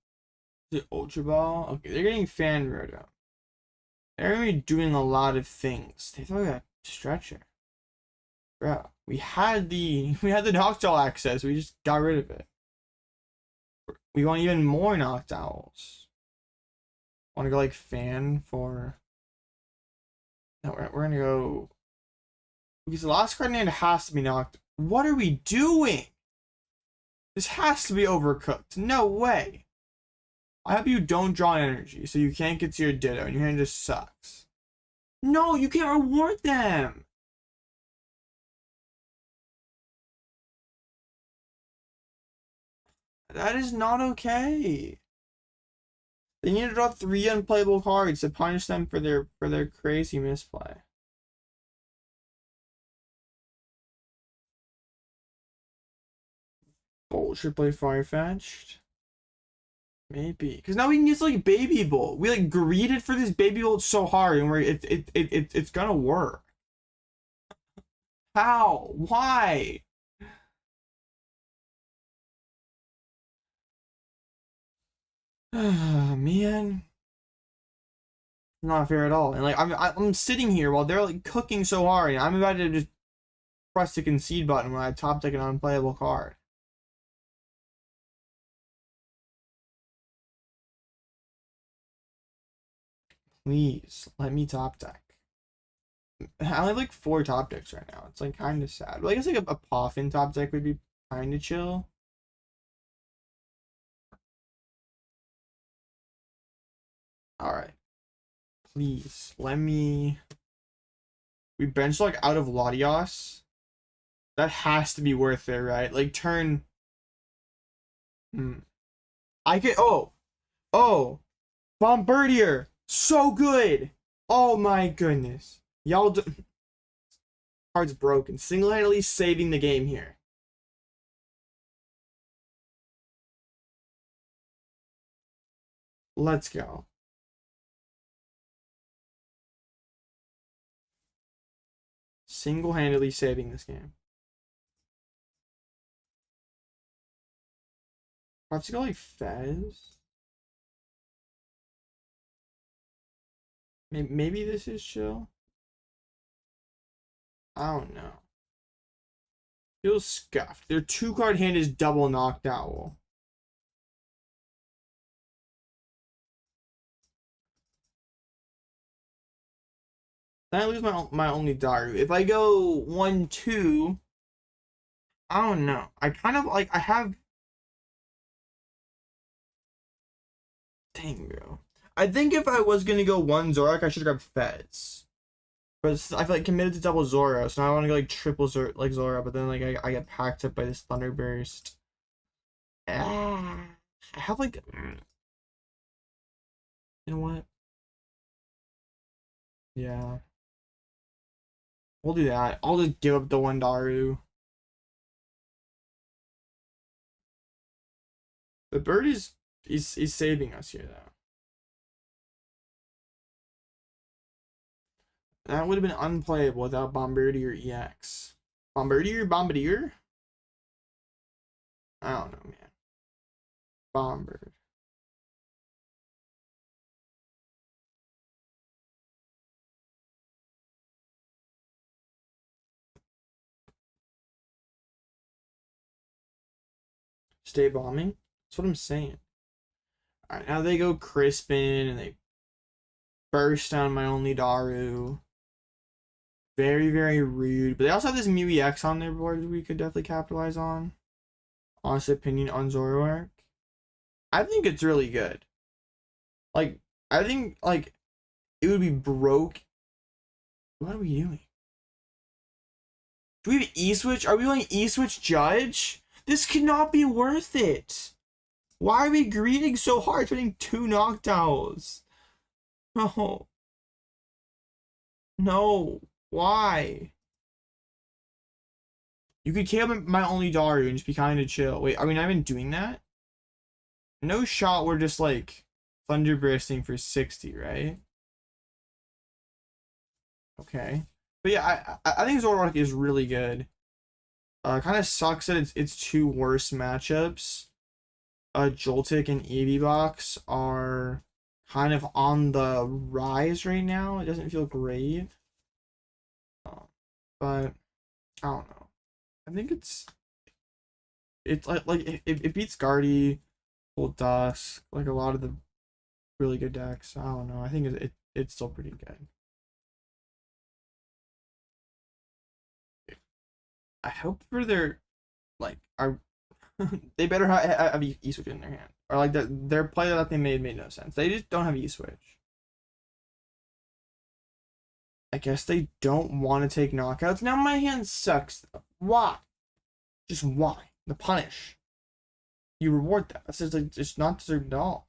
The Ultra Ball? Okay, they're getting Fan Roto. They're gonna be doing a lot of things. They throw a Stretcher. Bro, we had the Noctowl access, we just got rid of it. We want even more Noctowls. Want to go like Fan for... No, we're gonna go... Because the last card in hand has to be knocked. What are we doing? This has to be Overcooked. No way. I hope you don't draw energy, so you can't get to your Ditto, and your hand just sucks. No, you can't reward them! That is not okay. They need to draw 3 unplayable cards to punish them for their crazy misplay. Bolt should play Farfetch'd. Maybe. Because now we can use like Baby Bolt. We like greeted for this Baby Bolt so hard and it's gonna work. How? Why? Man. Not fair at all. And like I'm sitting here while they're like cooking so hard and I'm about to just press the concede button when I top deck an unplayable card. Please let me top deck. I only have like 4 top decks right now. It's like kind of sad. But I guess like a Poffin top deck would be kind of chill. All right. Please let me. We bench like out of Latios. That has to be worth it, right? Like turn. I get. Oh, Bombirdier, so good. Oh my goodness, y'all. Card's broken. Single-handedly saving the game here. Let's go. Single-handedly saving this game. Let's go like Fez. Maybe this is chill. I don't know. Feels scuffed. Their 2-card hand is double knocked owl. Then I lose my only Daru. If I go 1-2, I don't know. I kind of like I have. Dang, bro. I think if I was gonna go 1 Zoroark, I should have grabbed Fez. But I feel like committed to double Zorua, so now I want to go like triple Zorua, but then like I get packed up by this Thunderburst. I have like, you know what? Yeah, we'll do that. I'll just give up the 1 Daru. The bird is saving us here though. That would have been unplayable without Bombirdier EX. Bombardier? I don't know, man. Bombird. Stay bombing? That's what I'm saying. Alright, now they go Crispin and they burst down my only Daru. Very, very rude. But they also have this Mew EX on their board we could definitely capitalize on. Honest opinion on Zoroark. I think it's really good. Like, I think, like, it would be broke. What are we doing? Do we have E-Switch? Are we going E-Switch Judge? This cannot be worth it. Why are we greeting so hard, spending 2 knockdowns? No. No. Why? You could kill my only Daru and just be kind of chill. Wait, are we not even doing that? No shot, we're just like thunder bursting for 60, right? Okay. But yeah, I think Zoroark is really good. Kind of sucks that its 2 worst matchups, Joltik and Eeveebox, are kind of on the rise right now. It doesn't feel great. But I don't know. I think it's like it beats Guardy, Old Dusk, like a lot of the really good decks. I don't know. I think it's still pretty good. I hope for their like are they better have E-Switch in their hand, or like their play that they made no sense. They just don't have E-Switch. I guess they don't want to take knockouts. Now my hand sucks. Why? Just why? The punish. You reward that. That's just like it's not deserved at all.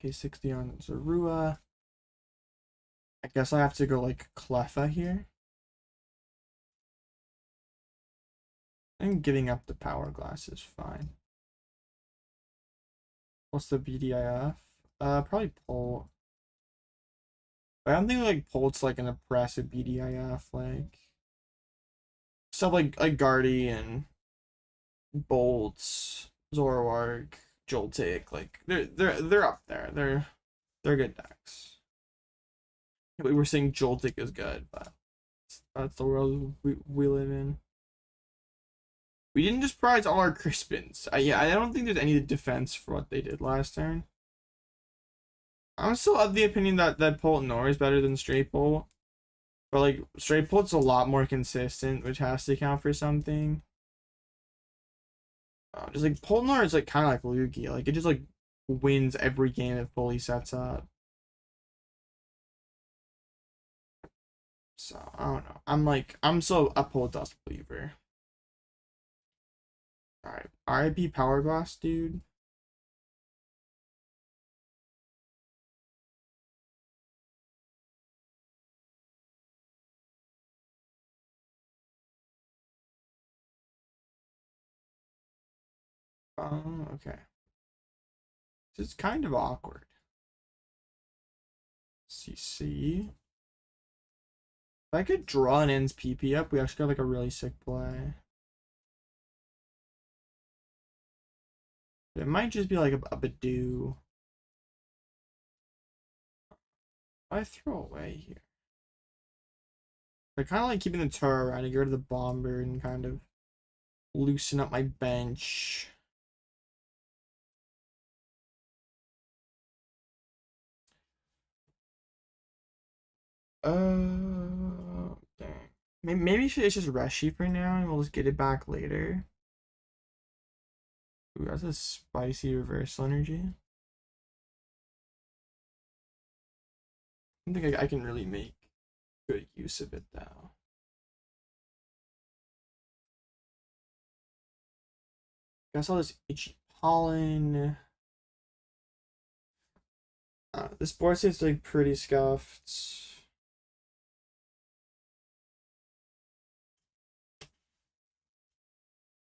Okay, 60 on Zorua. I guess I have to go like Cleffa here. And giving up the Powerglass is fine. What's the BDIF? Probably Pult. But I don't think like Pult's like an oppressive BDIF, like stuff like Guardy and Bolts, Zoroark, Joltik, like they're up there. They're good decks. We were saying Joltik is good, but that's the world we live in. We didn't just prize all our Crispins. Yeah, I don't think there's any defense for what they did last turn. I'm still of the opinion that Pult Nor is better than Straight Pult. But like Straight Pult's a lot more consistent, which has to count for something. Just like Pult Nor is like kind of like Lugia. Like it just like wins every game it fully sets up. So I don't know. I'm so a Pult Dust believer. Alright. RIP Powerglass, dude. Okay. This is kind of awkward. CC. If I could draw an ends PP up, we actually got like a really sick play. It might just be like a Budew. I throw away here. I kind of like keeping the Turo around to get rid of the Bomber and kind of loosen up my bench. Dang. Maybe it's just Reshi for now and we'll just get it back later. Ooh, that's a spicy reversal energy. I don't think I can really make good use of it though. Guess all this itchy pollen. This board seems like pretty scuffed.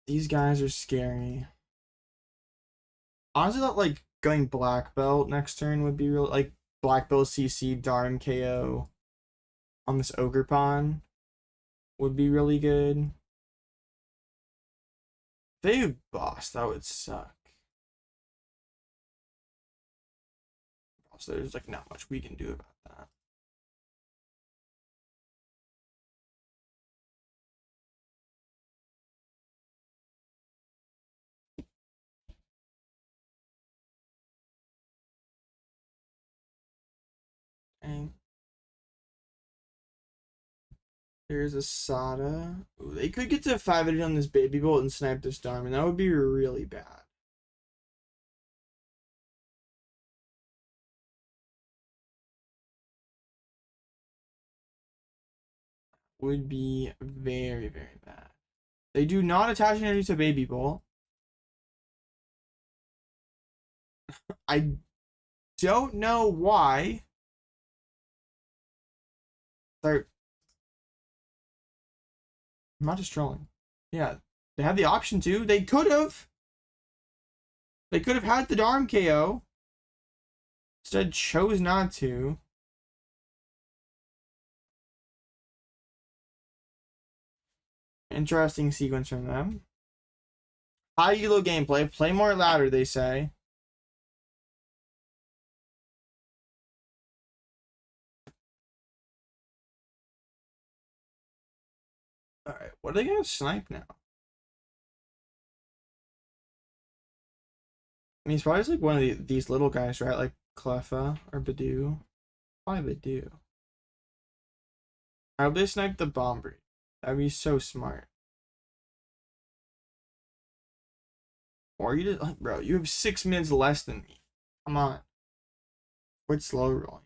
These guys are scary. Honestly, thought like going black belt next turn would be real. Like black belt CC Darm KO on this Ogre Pawn would be really good. They boss, that would suck. So there's like not much we can do about that. Dang. There's a Sada. Ooh, they could get to 5-8 on this Baby Bolt and snipe this Darm, and that would be really bad. Would be very, very bad. They do not attach energy to Baby Bolt. I don't know why. I'm not just trolling. Yeah, they had the option to. They could have. They could have had the Darm KO. Instead, chose not to. Interesting sequence from them. High elo gameplay. Play more louder, they say. Alright, what are they gonna snipe now? I mean, it's probably like one of these little guys, right? Like Cleffa or Budew. Probably Budew. I hope they snipe the Bombirdier. That'd be so smart. Or you just, bro, you have 6 minutes less than me. Come on. Quit slow rolling.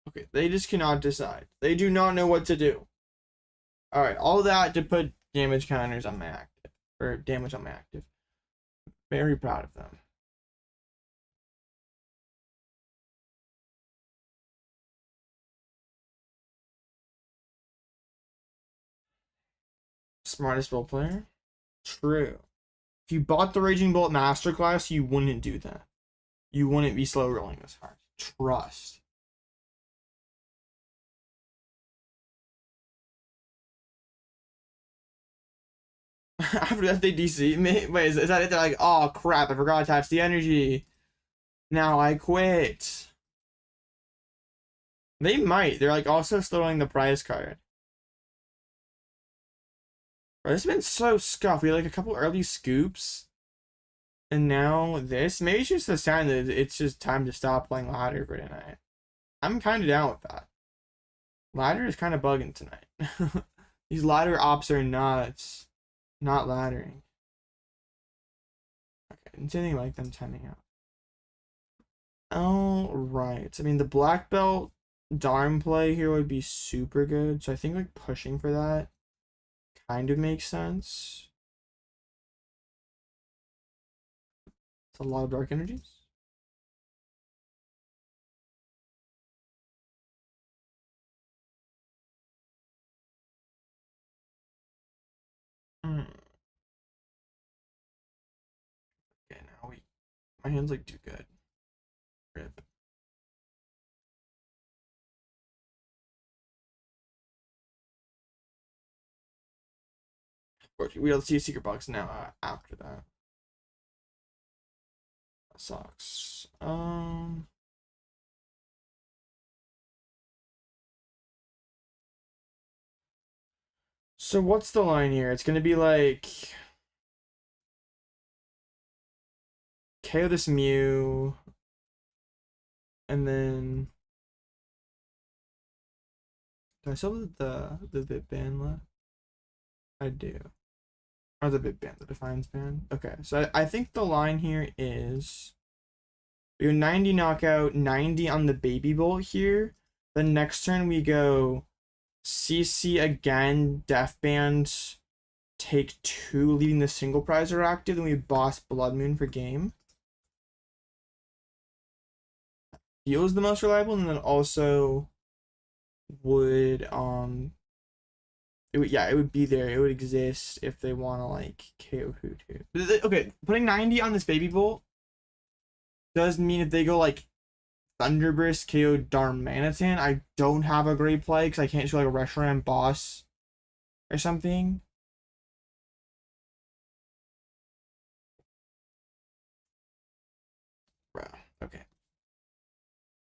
Okay, they just cannot decide. They do not know what to do. Alright, all that to put damage counters on my active. Or damage on my active. Very proud of them. Smartest bolt player? True. If you bought the Raging Bolt Masterclass, you wouldn't do that. You wouldn't be slow rolling this hard. Trust. After that, they DC. Wait, is that it? They're like, oh crap, I forgot to attach the energy. Now I quit. They might. They're like also throwing the prize card. Bro, this has been so scuffed. We had like a couple early scoops. And now this. Maybe it's just a sign that it's just time to stop playing ladder for tonight. I'm kind of down with that. Ladder is kind of bugging tonight. These ladder ops are nuts. Not laddering. Okay, it's anything like them timing out. All right. I mean, the black belt Darm play here would be super good. So I think like pushing for that kind of makes sense. It's a lot of dark energies. Okay, now my hands like too good. Rip. We'll see a secret box now after that. That sucks. So what's the line here? It's gonna be like KO this Mew, and then do I still have the bit band left? I do. Or the bit band, the Defiance Band. Okay, so I think the line here is we go 90 knockout, 90 on the Baby Bolt here. The next turn we go CC again, Def Band, take 2, leaving the single prize are active. Then we boss Bloodmoon for game. Feels the most reliable, and then also would it would be there. It would exist if they want to like KO Hootoo. Okay, putting 90 on this Baby Bolt does mean if they go like Thunderburst KO Darmanitan, I don't have a great play because I can't show like a Reshiram boss or something. Bro, okay.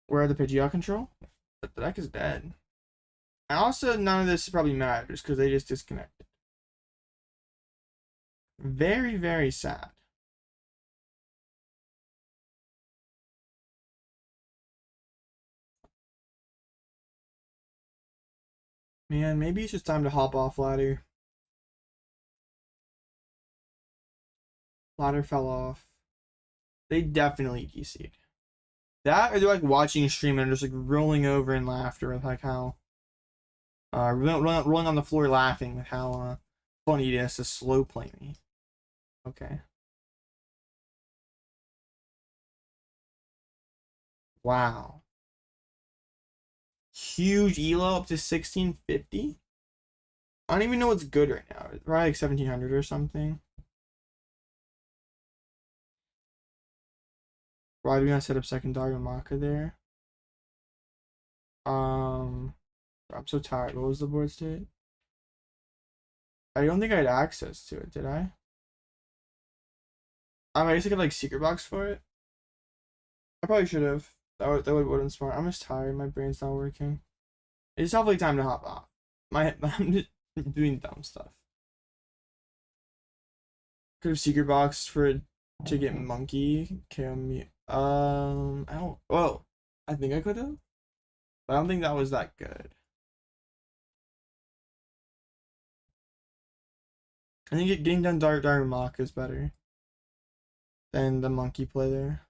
Where are the Pidgeot control? The deck is dead. And also, none of this probably matters because they just disconnected. Very, very sad. Man, maybe it's just time to hop off ladder. Ladder fell off. They definitely DC'd. That, or they're like watching a stream and just like rolling over in laughter with like how rolling on the floor laughing with how funny it is to slow play me. Okay. Wow. Huge elo up to 1650. I don't even know what's good right now. It's probably like 1700 or something. Why do we not set up second Darumaka there? I'm so tired. What was the board state? I don't think I had access to it, did I? I guess I could like secret box for it. I probably should have. That would have been smart. I'm just tired. My brain's not working. It's definitely time to hop off. I'm just doing dumb stuff. Could have secret box for to get monkey. KO. I don't. Well, I think I could have. But I don't think that was that good. I think getting done Darumaka is better than the monkey play there.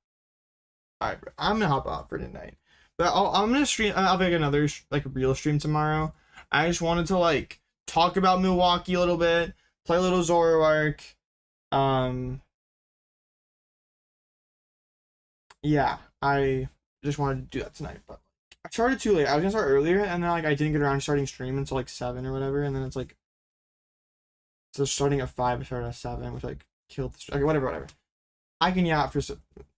Alright, I'm gonna hop out for tonight. But I'm gonna stream. I'll make another like real stream tomorrow. I just wanted to like talk about Milwaukee a little bit, play a little Zoroark. Yeah, I just wanted to do that tonight, but I started too late. I was gonna start earlier, and then like I didn't get around to starting stream until like 7 or whatever, and then it's like so starting at 5, I started at 7, which like killed the okay, whatever. I can yacht for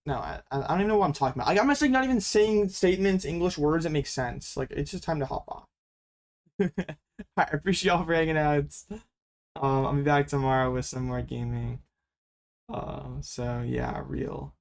no, I don't even know what I'm talking about. Like I'm just like not even saying statements, English words that make sense. Like it's just time to hop off. I appreciate y'all for hanging out. I'll be back tomorrow with some more gaming. So yeah, real.